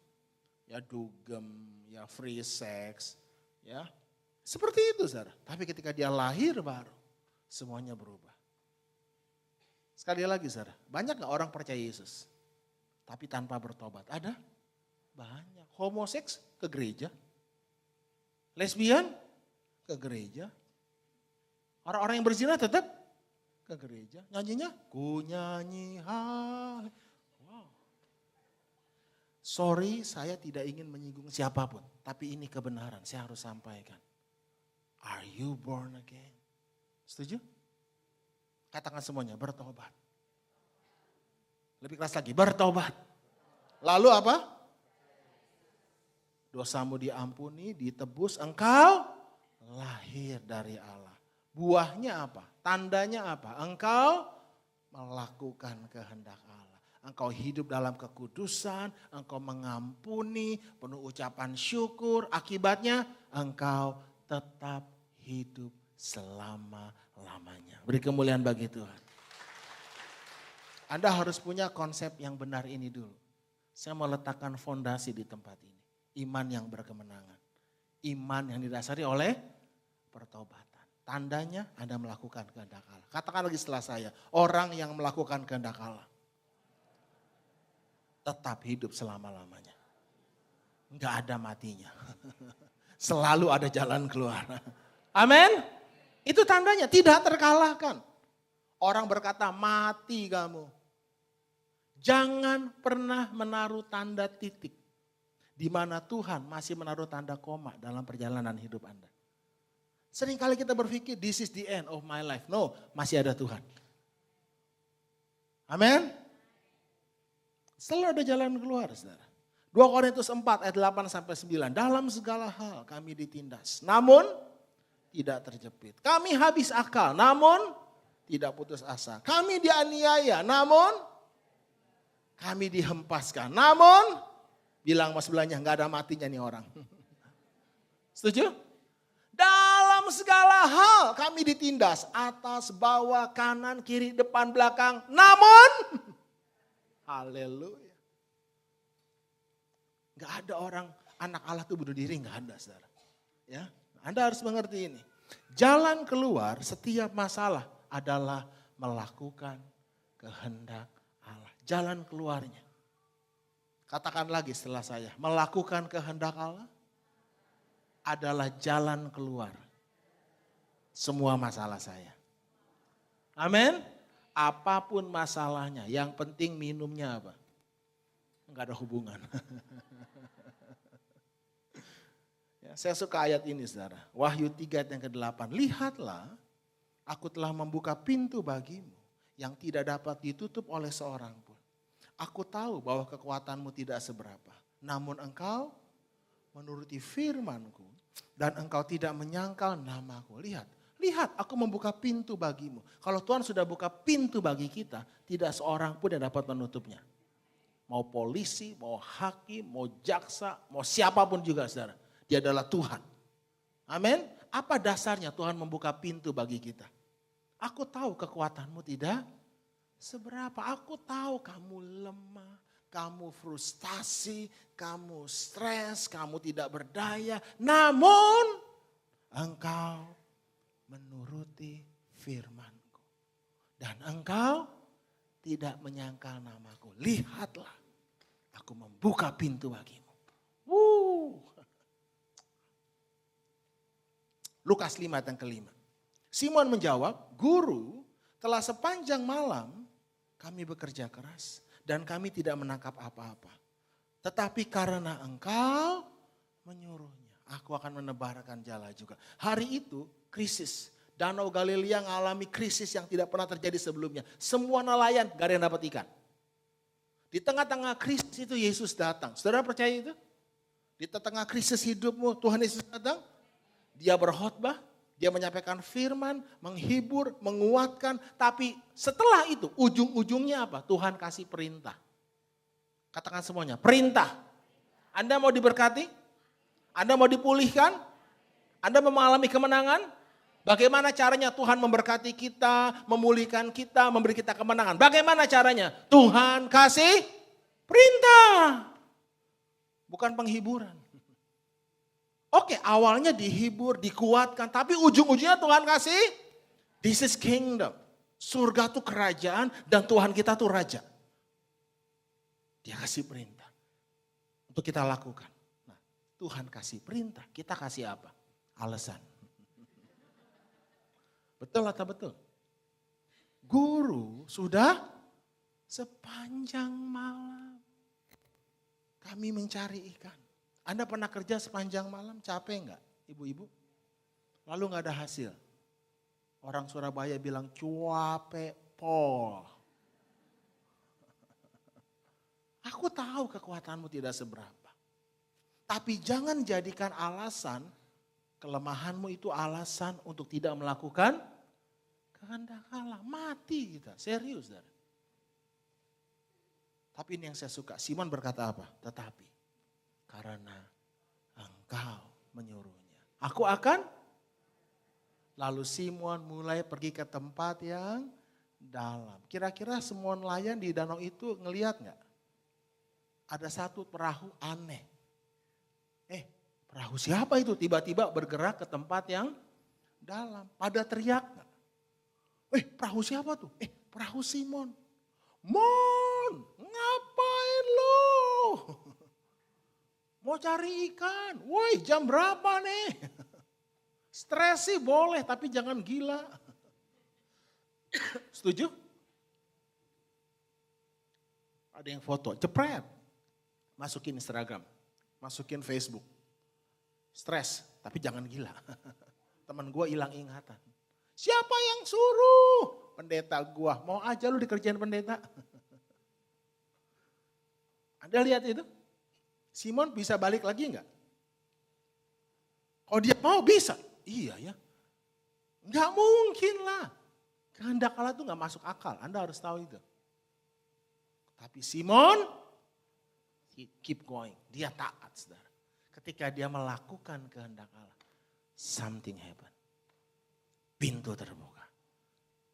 Ya dugem, ya free sex, ya. Seperti itu, saudara. Tapi ketika dia lahir baru, semuanya berubah. Sekali lagi, saudara, banyak gak orang percaya Yesus? Tapi tanpa bertobat, ada? Banyak. Homoseks ke gereja. Lesbian ke gereja. Orang-orang yang berzina tetap ke gereja. Nyanyinya, ku nyanyi wow. Sorry, saya tidak ingin menyinggung siapapun. Tapi ini kebenaran, saya harus sampaikan. Are you born again? Setuju? Katakan semuanya, bertobat. Lebih keras lagi, bertobat. Lalu apa? Dosamu diampuni, ditebus, engkau lahir dari Allah. Buahnya apa? Tandanya apa? Engkau melakukan kehendak Allah. Engkau hidup dalam kekudusan, engkau mengampuni, penuh ucapan syukur. Akibatnya engkau tetap hidup selama-lamanya. Beri kemuliaan bagi Tuhan. Anda harus punya konsep yang benar ini dulu. Saya mau letakkan fondasi di tempat ini. Iman yang berkemenangan. Iman yang didasari oleh pertobatan. Tandanya Anda melakukan kehendak Allah. Katakan lagi setelah saya, orang yang melakukan kehendak Allah tetap hidup selama-lamanya. Enggak ada matinya. Selalu ada jalan keluar. Amin. Itu tandanya tidak terkalahkan. Orang berkata mati kamu. Jangan pernah menaruh tanda titik. Di mana Tuhan masih menaruh tanda koma dalam perjalanan hidup Anda. Seringkali kita berpikir this is the end of my life. No, masih ada Tuhan. Amin. Selalu ada jalan keluar, saudara. 2 Korintus 4 ayat 8 sampai 9. Dalam segala hal kami ditindas, namun tidak terjepit. Kami habis akal, namun tidak putus asa. Kami dianiaya, namun kami dihempaskan. Namun, bilang mas sebelahnya, nggak ada matinya nih orang. Setuju? Dalam segala hal kami ditindas, atas, bawah, kanan, kiri, depan, belakang. Namun, haleluya. Gak ada orang anak Allah tuh bunuh diri, gak ada saudara. Ya, Anda harus mengerti ini. Jalan keluar setiap masalah adalah melakukan kehendak Allah. Jalan keluarnya. Katakan lagi setelah saya, melakukan kehendak Allah adalah jalan keluar semua masalah saya. Amin. Apapun masalahnya, yang penting minumnya apa? Enggak ada hubungan. Ya, saya suka ayat ini saudara. Wahyu 3 ayat yang ke-8. Lihatlah, aku telah membuka pintu bagimu yang tidak dapat ditutup oleh seorang pun. Aku tahu bahwa kekuatanmu tidak seberapa. Namun engkau menuruti firmanku dan engkau tidak menyangkal namaku. Lihat, aku membuka pintu bagimu. Kalau Tuhan sudah buka pintu bagi kita, tidak seorang pun yang dapat menutupnya. Mau polisi, mau hakim, mau jaksa, mau siapapun juga saudara. Dia adalah Tuhan. Amin. Apa dasarnya Tuhan membuka pintu bagi kita? Aku tahu kekuatanmu tidak seberapa. Aku tahu kamu lemah, kamu frustasi, kamu stres, kamu tidak berdaya. Namun engkau menuruti firmanku. Dan engkau tidak menyangkal namaku. Lihatlah, aku membuka pintu bagimu. Lukas 5 ayat yang ke-5. Simon menjawab, Guru, telah sepanjang malam kami bekerja keras dan kami tidak menangkap apa-apa. Tetapi karena engkau menyuruhnya, aku akan menebarkan jala juga. Hari itu krisis. Danau Galilea mengalami krisis yang tidak pernah terjadi sebelumnya. Semua nelayan gak ada yang dapat ikan. Di tengah-tengah krisis itu Yesus datang. Saudara percaya itu? Di tengah krisis hidupmu Tuhan Yesus datang. Dia berkhotbah, dia menyampaikan firman, menghibur, menguatkan. Tapi setelah itu ujung-ujungnya apa? Tuhan kasih perintah. Katakan semuanya, perintah. Anda mau diberkati? Anda mau dipulihkan? Anda mau mengalami kemenangan? Bagaimana caranya Tuhan memberkati kita, memulihkan kita, memberi kita kemenangan? Bagaimana caranya? Tuhan kasih perintah. Bukan penghiburan. Oke, awalnya dihibur, dikuatkan. Tapi ujung-ujungnya Tuhan kasih, this is kingdom. Surga itu kerajaan dan Tuhan kita tuh raja. Dia kasih perintah untuk kita lakukan. Nah, Tuhan kasih perintah, kita kasih apa? Alasan. Betul atau betul? Guru sudah sepanjang malam kami mencari ikan. Anda pernah kerja sepanjang malam, capek enggak ibu-ibu? Lalu enggak ada hasil. Orang Surabaya bilang cuape pol. Aku tahu kekuatanmu tidak seberapa. Tapi jangan jadikan alasan kelemahanmu itu alasan untuk tidak melakukan kehendak Allah. Mati kita, serius. Saudara. Tapi ini yang saya suka, Simon berkata apa? Tetapi karena engkau menyuruhnya, aku akan. Lalu Simon mulai pergi ke tempat yang dalam. Kira-kira semua nelayan di danau itu ngelihat gak? Ada satu perahu aneh. Perahu siapa itu? Tiba-tiba bergerak ke tempat yang dalam. Pada teriak gak? Perahu siapa tuh? Perahu Simon. Mon, ngapain lo? Mau cari ikan. Woi, jam berapa nih? Stres sih boleh, tapi jangan gila. Setuju? Ada yang foto, jepret. Masukin Instagram, masukin Facebook. Stres, tapi jangan gila. Teman gue hilang ingatan. Siapa yang suruh? Pendeta gue, mau aja lu dikerjain pendeta. Anda lihat itu? Simon bisa balik lagi enggak? Oh dia mau bisa? Iya ya. Enggak mungkin lah. Kehendak Allah itu enggak masuk akal, Anda harus tahu itu. Tapi Simon, keep going, dia taat saudara. Ketika dia melakukan kehendak Allah, something happen. Pintu terbuka.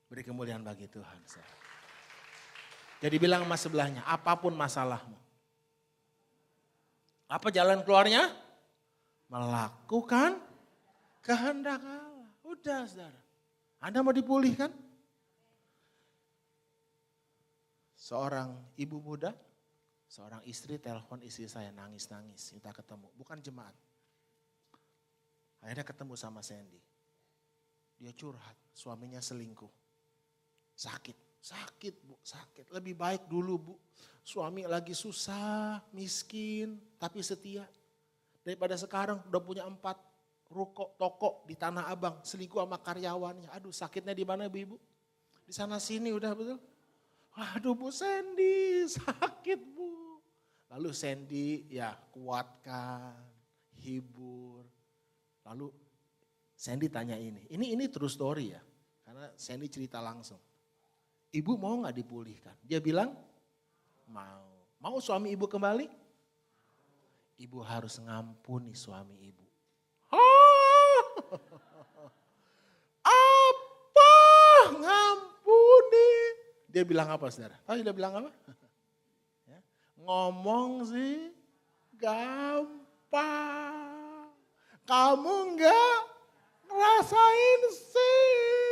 Beri kemuliaan bagi Tuhan. Saudara. Jadi bilang sama sebelahnya, apapun masalahmu. Apa jalan keluarnya? Melakukan kehendak Allah. Udah saudara. Anda mau dipulihkan? Seorang ibu muda, seorang istri telepon istri saya nangis-nangis. Minta ketemu, bukan jemaat. Akhirnya ketemu sama Sandy. Dia curhat, suaminya selingkuh. Sakit bu, sakit. Lebih baik dulu bu, suami lagi susah, miskin, tapi setia. Daripada sekarang udah punya 4 ruko, toko di Tanah Abang, selingkuh sama karyawannya. Aduh sakitnya di mana ibu? Di sana sini udah betul. Aduh Bu Sandy, sakit Bu. Lalu Sandy ya kuatkan, hibur. Lalu Sandy tanya ini true story ya. Karena Sandy cerita langsung. Ibu mau gak dipulihkan? Dia bilang mau. Mau suami ibu kembali? Ibu harus ngampuni suami ibu. Apa? Ngampuni? Dia bilang apa saudara? Tahu dia bilang apa? Ya, ngomong sih gampang. Kamu enggak ngerasain sih.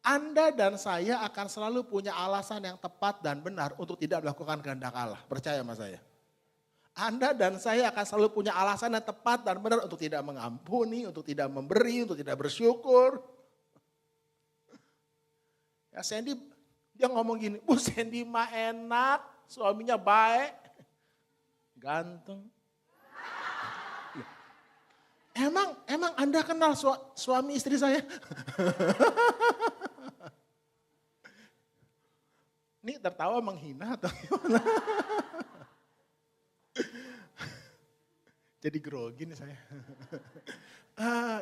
Anda dan saya akan selalu punya alasan yang tepat dan benar untuk tidak melakukan kehendak Allah. Percaya sama saya. Anda dan saya akan selalu punya alasan yang tepat dan benar untuk tidak mengampuni, untuk tidak memberi, untuk tidak bersyukur. Ya Sandy, dia ngomong gini, Bu Sandy mah enak, suaminya baik, ganteng. Emang Anda kenal suami istri saya? Ini tertawa menghina atau gimana? Jadi grogi nih saya.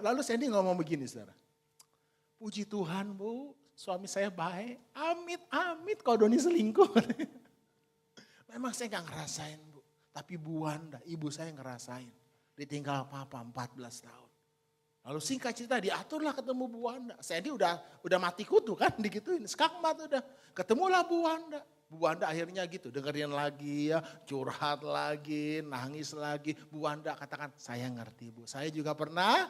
Lalu Sandy ngomong begini saudara. Puji Tuhan Bu, suami saya baik. Amit kalau Doni selingkuh. Memang saya gak ngerasain Bu. Tapi Bu Wanda, ibu saya ngerasain. Ditinggal papa 14 tahun. Lalu singkat cerita diaturlah ketemu Bu Wanda. Sandy udah mati kutu kan digituin. Skakmat udah. Ketemulah Bu Wanda. Bu Wanda akhirnya gitu dengerin lagi ya. Curhat lagi, nangis lagi. Bu Wanda katakan saya ngerti Bu. Saya juga pernah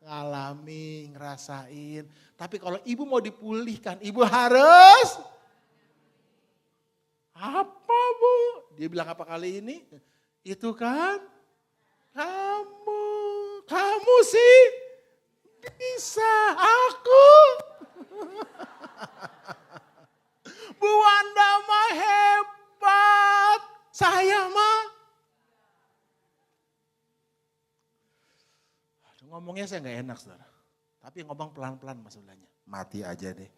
ngalami, ngerasain. Tapi kalau ibu mau dipulihkan, ibu harus apa Bu? Dia bilang apa kali ini? Itu kan kamu sih Bisa, aku. Bu Wanda mah hebat. Saya mah. Aduh, ngomongnya saya nggak enak, saudara. Tapi ngomong pelan-pelan mas sebelahnya. Mati aja deh.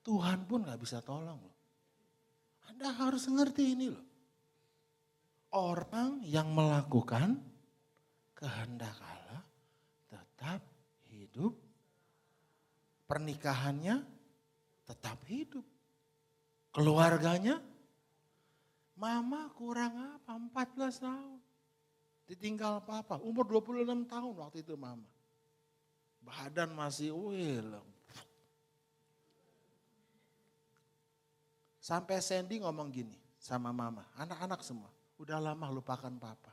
Tuhan pun gak bisa tolong loh. Anda harus ngerti ini loh. Orang yang melakukan kehendak Allah tetap hidup. Pernikahannya tetap hidup. Keluarganya, mama kurang apa? 14 tahun. Ditinggal papa, umur 26 tahun waktu itu mama. Badan masih Sampai Sandy ngomong gini sama mama, anak-anak semua, udah lama lupakan papa.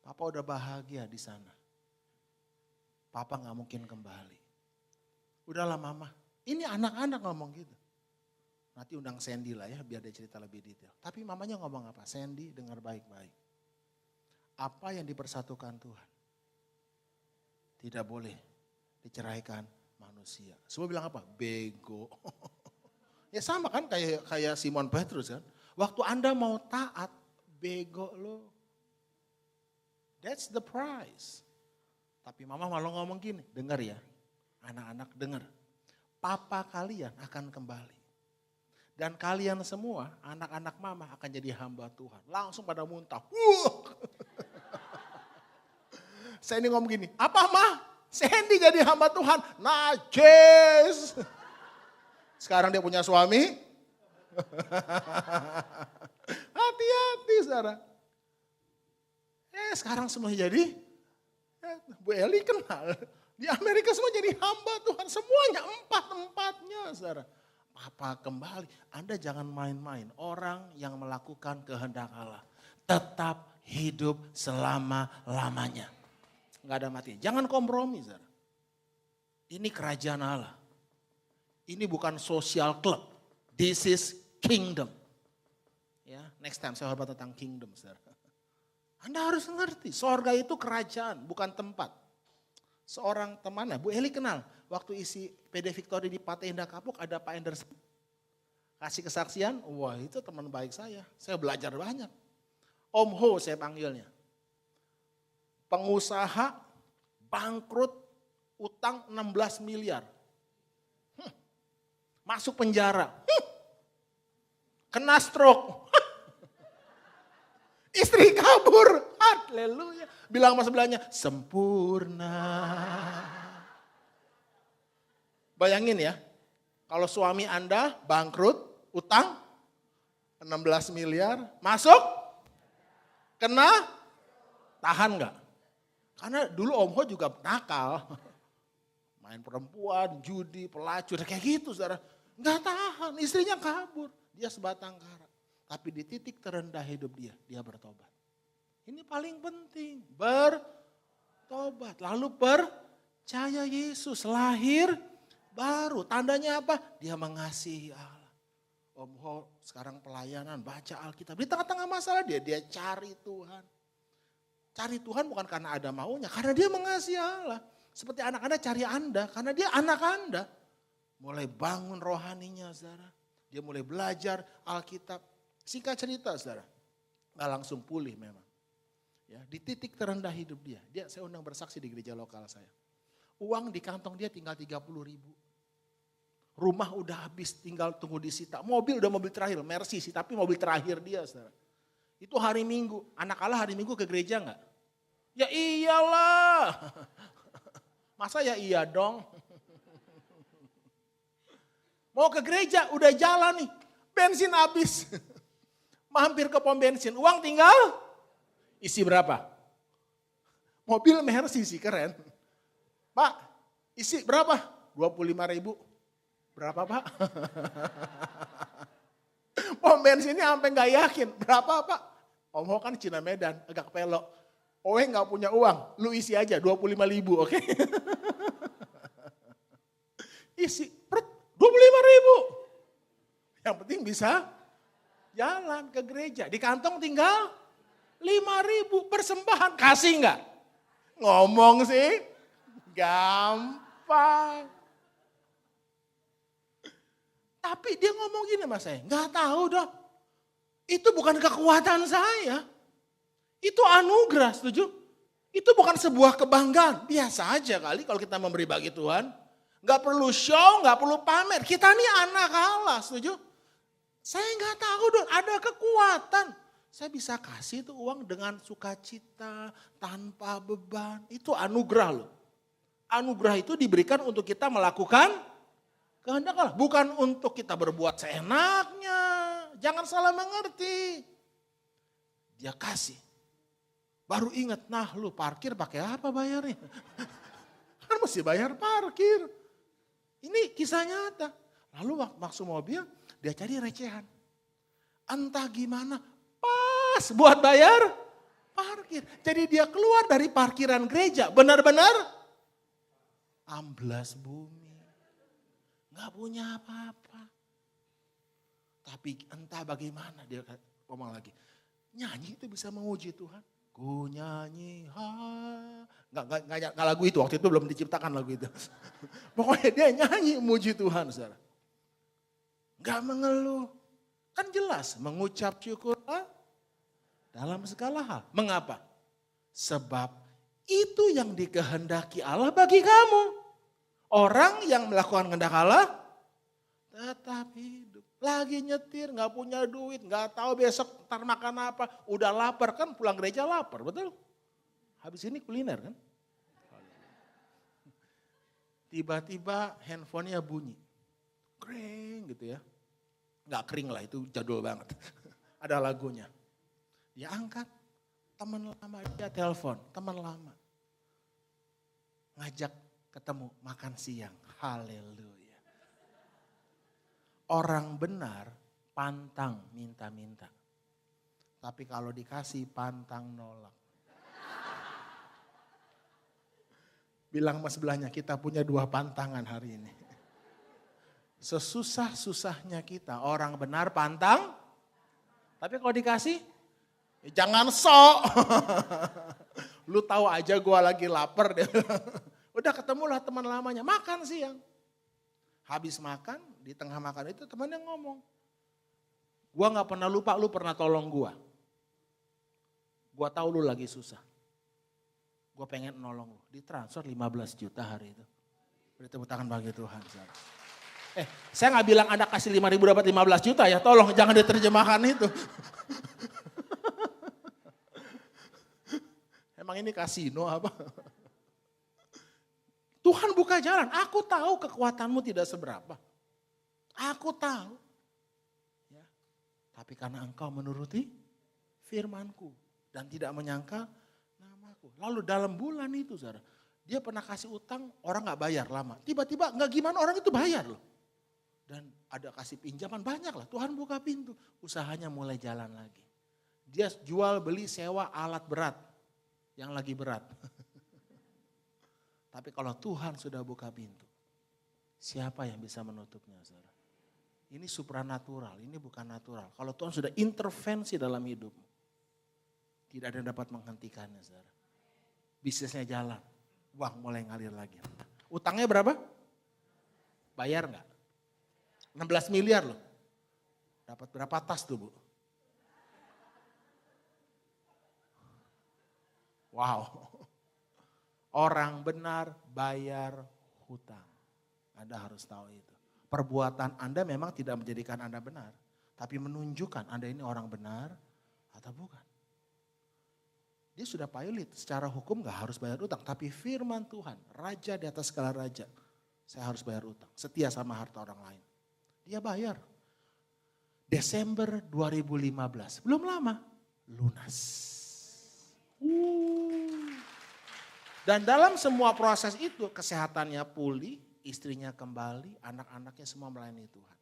Papa udah bahagia di sana. Papa gak mungkin kembali. Udahlah mama, ini anak-anak ngomong gitu. Nanti undang Sandy lah ya biar dia cerita lebih detail. Tapi mamanya ngomong apa? Sandy dengar baik-baik. Apa yang dipersatukan Tuhan tidak boleh diceraikan manusia. Semua bilang apa? Bego. Ya sama kan kayak Simon Petrus kan. Waktu Anda mau taat, bego lo. That's the price. Tapi mama malah ngomong gini, dengar ya. Anak-anak dengar. Papa kalian akan kembali. Dan kalian semua, anak-anak mama akan jadi hamba Tuhan. Langsung pada muntah. Saya ini ngomong gini, apa mah? Sandy jadi hamba Tuhan. Najis. Sekarang dia punya suami. Hati-hati saudara. Sekarang semua jadi. Bu Eli kenal. Di Amerika semua jadi hamba Tuhan. Semuanya empat-empatnya saudara. Papa kembali. Anda jangan main-main. Orang yang melakukan kehendak Allah. Tetap hidup selama-lamanya. Enggak ada mati. Jangan kompromi saudara. Ini kerajaan Allah. Ini bukan social club. This is kingdom. Ya, next time saya hormat tentang kingdom, saudara. Anda harus ngerti, sorga itu kerajaan, bukan tempat. Seorang temannya, Bu Eli kenal, waktu isi PD Victory di Pantai Indah Kapuk ada Pak Anderson. Kasih kesaksian, wah itu teman baik saya belajar banyak. Om Ho saya panggilnya. Pengusaha, bangkrut, utang 16 miliar. Masuk penjara. Kena stroke. Istri kabur. Haleluya. Bilang sama sebelahnya, sempurna. Bayangin ya, kalau suami Anda bangkrut, utang 16 miliar, masuk, kena, tahan gak? Karena dulu Om Ho juga nakal. Main perempuan, judi, pelacur, kayak gitu saudara. Nggak tahan, istrinya kabur. Dia sebatang kara. Tapi di titik terendah hidup dia bertobat. Ini paling penting, bertobat. Lalu percaya Yesus, lahir baru. Tandanya apa? Dia mengasihi Allah. Om Ho sekarang pelayanan, baca Alkitab. Di tengah-tengah masalah dia cari Tuhan. Cari Tuhan bukan karena ada maunya, karena dia mengasihi Allah. Seperti anak Anda cari Anda, karena dia anak Anda. Mulai bangun rohaninya saudara. Dia mulai belajar Alkitab. Singkat cerita saudara. Gak langsung pulih memang. Ya, di titik terendah hidup dia. Saya undang bersaksi di gereja lokal saya. Uang di kantong dia tinggal 30.000. Rumah udah habis tinggal tunggu disita. Mobil udah mobil terakhir. Mercy sih tapi mobil terakhir dia saudara. Itu hari Minggu. Anak Allah hari Minggu ke gereja gak? Ya iyalah. Masa ya iya dong. Mau ke gereja udah jalan nih. Bensin habis. Mampir ke pom bensin. Uang tinggal isi berapa? Mobil Mercy sih keren. Pak isi berapa? 25.000. Berapa Pak? Pom bensinnya sampai gak yakin. Berapa Pak? Om Ho kan Cina Medan agak pelok. Owe gak punya uang. Lu isi aja 25.000 oke. Isi 25.000. Yang penting bisa jalan ke gereja. Di kantong tinggal 5.000 persembahan. Kasih enggak? Ngomong sih gampang. Tapi dia ngomong gini mas saya, nggak tahu dong. Itu bukan kekuatan saya. Itu anugerah, setuju? Itu bukan sebuah kebanggaan. Biasa aja kali kalau kita memberi bagi Tuhan. Nggak perlu show, nggak perlu pamer. Kita ini anak Allah, setuju? Saya nggak tahu dong, ada kekuatan. Saya bisa kasih itu uang dengan sukacita, tanpa beban. Itu anugerah loh. Anugerah itu diberikan untuk kita melakukan kehendak Allah. Bukan untuk kita berbuat seenaknya. Jangan salah mengerti. Dia kasih. Baru ingat, nah lu parkir pakai apa bayarnya? Kan mesti bayar parkir. Ini kisah nyata. Lalu masuk mobil, dia cari recehan. Entah gimana, pas buat bayar parkir. Jadi dia keluar dari parkiran gereja, benar-benar amblas bumi. Gak punya apa-apa. Tapi entah bagaimana dia ngomong lagi. Nyanyi itu bisa menguji Tuhan. Ku nyanyi, Nggak lagu itu, waktu itu belum diciptakan lagu itu. Pokoknya dia nyanyi muji Tuhan, saudara. Gak mengeluh. Kan jelas mengucap syukurlah dalam segala hal. Mengapa? Sebab itu yang dikehendaki Allah bagi kamu. Orang yang melakukan kehendak Allah tetap hidup. Lagi nyetir, gak punya duit, gak tahu besok ntar makan apa. Udah lapar kan, pulang gereja lapar, betul? Habis ini kuliner kan. Tiba-tiba handphonenya bunyi. Kering gitu ya. Gak kering lah, itu jadul banget. Ada lagunya. Dia angkat, teman lama, dia telepon, teman lama. Ngajak ketemu makan siang. Haleluya. Orang benar pantang minta-minta. Tapi kalau dikasih pantang nolak. Bilang sama sebelahnya, kita punya 2 pantangan hari ini. Sesusah-susahnya kita, orang benar pantang. Tapi kalau dikasih, jangan sok. Lu tahu aja gue lagi lapar. Udah ketemulah teman lamanya, makan siang. Habis makan, di tengah makan itu temannya ngomong. Gua gak pernah lupa, lu pernah tolong gua. Gua tahu lu lagi susah. Gua pengen nolong lu. Ditransfer 15 juta hari itu. Beri tepuk tangan bagi Tuhan. Saya gak bilang Anda kasih 5.000 dapat 15 juta ya. Tolong jangan diterjemahkan itu. Emang ini kasino apa? Tuhan buka jalan. Aku tahu kekuatanmu tidak seberapa. Aku tahu. Ya. Tapi karena engkau menuruti firmanku. Dan tidak menyangka namaku. Lalu dalam bulan itu saudara. Dia pernah kasih utang, orang gak bayar lama. Tiba-tiba gak gimana orang itu bayar loh. Dan ada kasih pinjaman banyak lah. Tuhan buka pintu. Usahanya mulai jalan lagi. Dia jual beli sewa alat berat. Yang lagi berat. Tapi kalau Tuhan sudah buka pintu, siapa yang bisa menutupnya, saudara? Ini supranatural, ini bukan natural. Kalau Tuhan sudah intervensi dalam hidupmu, tidak ada yang dapat menghentikannya, saudara. Bisnisnya jalan, uang mulai ngalir lagi. Utangnya berapa? Bayar enggak? 16 miliar loh. Dapat berapa tas tuh, Bu? Wow. Orang benar bayar hutang. Anda harus tahu itu. Perbuatan Anda memang tidak menjadikan Anda benar. Tapi menunjukkan Anda ini orang benar atau bukan. Dia sudah pilot, secara hukum gak harus bayar utang. Tapi firman Tuhan, raja di atas segala raja. Saya harus bayar utang, setia sama harta orang lain. Dia bayar. Desember 2015, belum lama, lunas. Dan dalam semua proses itu kesehatannya pulih, istrinya kembali, anak-anaknya semua melayani Tuhan.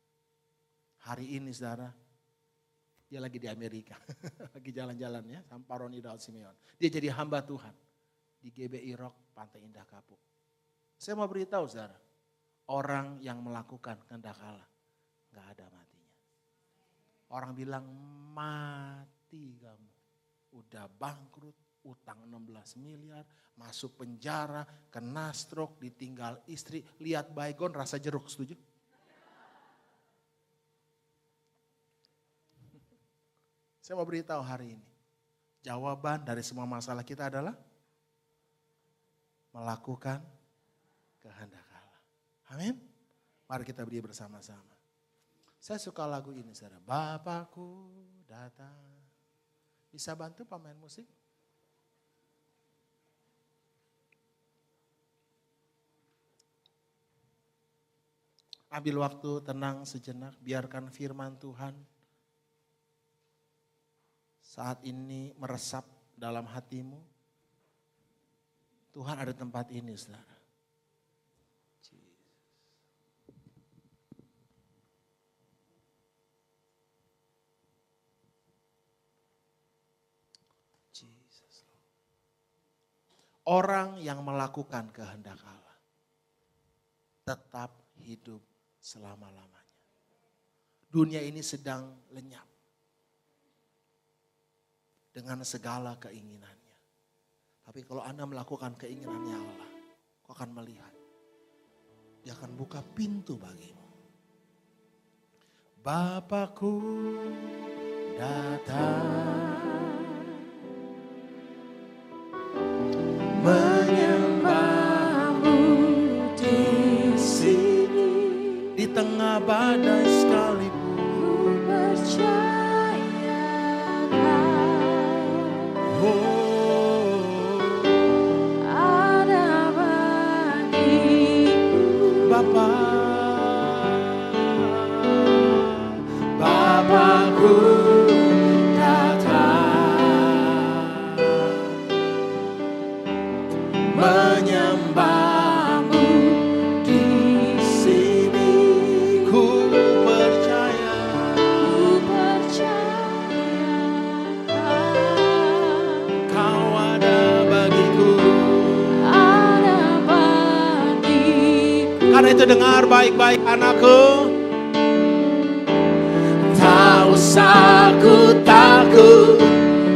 Hari ini saudara, dia lagi di Amerika, lagi jalan-jalan ya, sama Pak Roni Daud Simeon. Dia jadi hamba Tuhan di GBI Rock Pantai Indah Kapuk. Saya mau beritahu saudara, orang yang melakukan kehendak Allah, gak ada matinya. Orang bilang mati kamu, udah bangkrut, utang 16 miliar, masuk penjara, kena stroke, ditinggal istri, lihat baygon rasa jeruk, setuju? Saya mau beritahu hari ini, jawaban dari semua masalah kita adalah melakukan kehendak Allah. Amin. Mari kita berdiri bersama-sama. Saya suka lagu ini, saudara. Bapakku datang. Bisa bantu pemain musik? Ambil waktu tenang sejenak, biarkan firman Tuhan saat ini meresap dalam hatimu. Tuhan ada tempat ini, saudara. Jesus. Orang yang melakukan kehendak Allah tetap hidup selama-lamanya. Dunia ini sedang lenyap dengan segala keinginannya. Tapi kalau Anda melakukan keinginannya Allah, kau akan melihat. Dia akan buka pintu bagimu. Bapakku datang menyembahmu di sini. Di tengah badai sekalipun ku percaya ada bagiku. Bapakku datang menyembahmu di sini. Ku percaya kau ada bagiku. Karena itu dengar baik-baik anakku. Tak usah ku takut,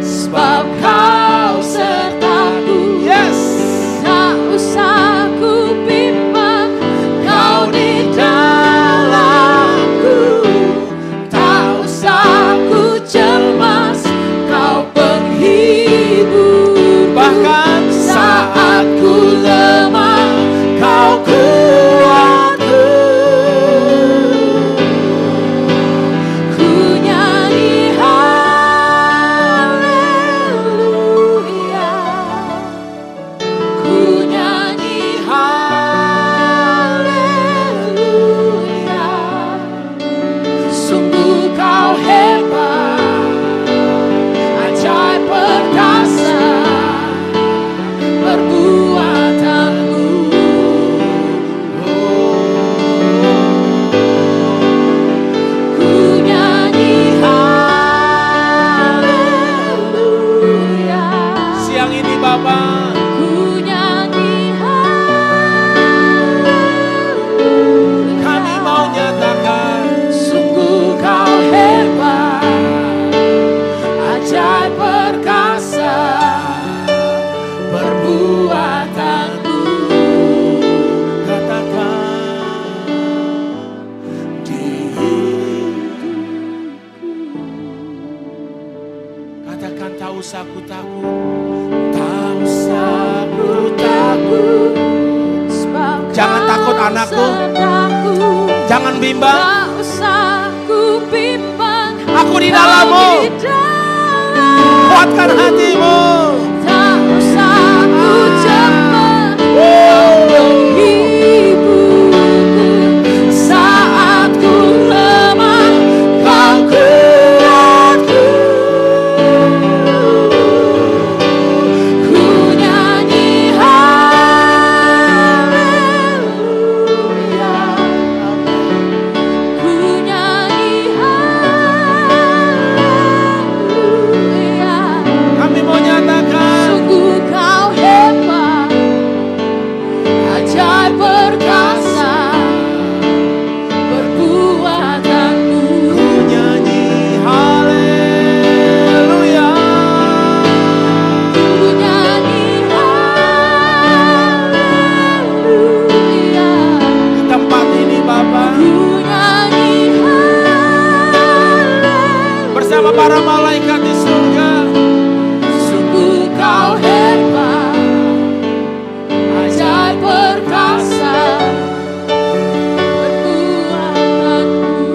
sebab kau sertaku. Yes. Tak usah ku bimbang, kau di dalamku. Tak usah ku cemas, kau penghibur. Bahkan Saat ku lemah, kau kuatku. Ku nyanyi haleluya. Ku nyanyi haleluya. Sungguh kau hebat, ajaib perkasa perbuatanmu. Ku nyanyi haleluya. siang ini Bapa, Ku nyanyi haleluya. kami mau nyatakan Sungguh kau hebat, ajaib perkasa perbuatanmu. katakan Di hidupku. katakan tak usah ku takut. Tak usah ku takut, sebab Jangan kau takut, anakku. sertaku. Jangan bimbang, Tak usah ku bimbang, aku di kau dalammu. di dalam. Kuatkan hatimu. Tak usah ku cemas, kau menghiburku. Saat ku lemah, kau kuatku. Ku nyanyi haleluya. Ku nyanyi haleluya. Kami mau nyatakan bersama para malaikat di surga. Sungguh kau hebat, ajaib perkasa, perbuatanmu.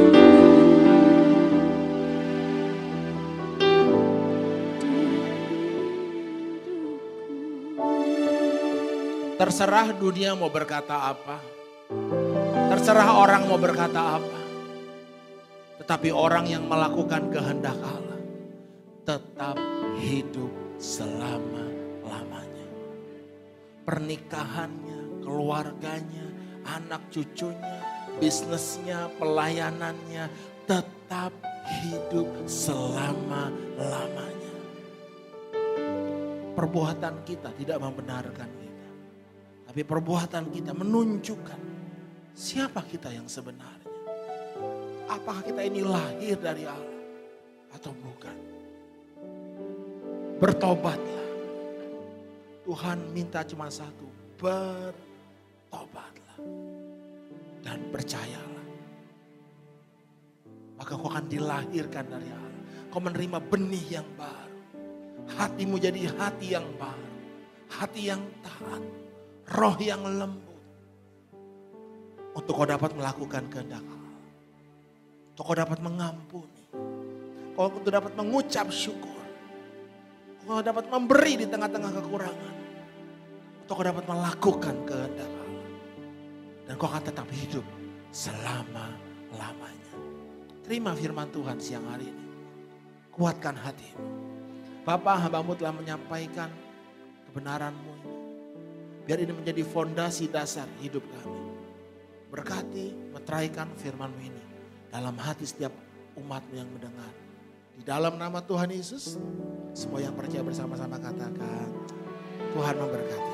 Terserah dunia mau berkata apa. Terserah orang mau berkata apa. Tetapi orang yang melakukan kehendak Allah tetap hidup selama-lamanya. Pernikahannya, keluarganya, anak cucunya, bisnisnya, pelayanannya tetap hidup selama-lamanya. Perbuatan kita tidak membenarkan kita. Tapi perbuatan kita menunjukkan siapa kita yang sebenarnya. Apakah kita ini lahir dari Allah atau bukan? Bertobatlah. Tuhan minta cuma satu, bertobatlah. Dan percayalah. Maka kau akan dilahirkan dari Allah. Kau menerima benih yang baru. Hatimu jadi hati yang baru. Hati yang taat. Roh yang lembut. Untuk kau dapat melakukan kehendak Allah. Untuk kau dapat mengampuni. Kau dapat mengucap syukur. Kau dapat memberi di tengah-tengah kekurangan. Untuk kau dapat melakukan kehendak Allah. Dan kau akan tetap hidup selama-lamanya. Terima firman Tuhan siang hari ini. Kuatkan hatimu. Bapa, hamba-Mu telah menyampaikan kebenaran-Mu ini. Biar ini menjadi fondasi dasar hidup kami. Berkati, meteraikan firman-Mu ini dalam hati setiap umat-Mu yang mendengar. Di dalam nama Tuhan Yesus, semua yang percaya bersama-sama katakan, Tuhan memberkati.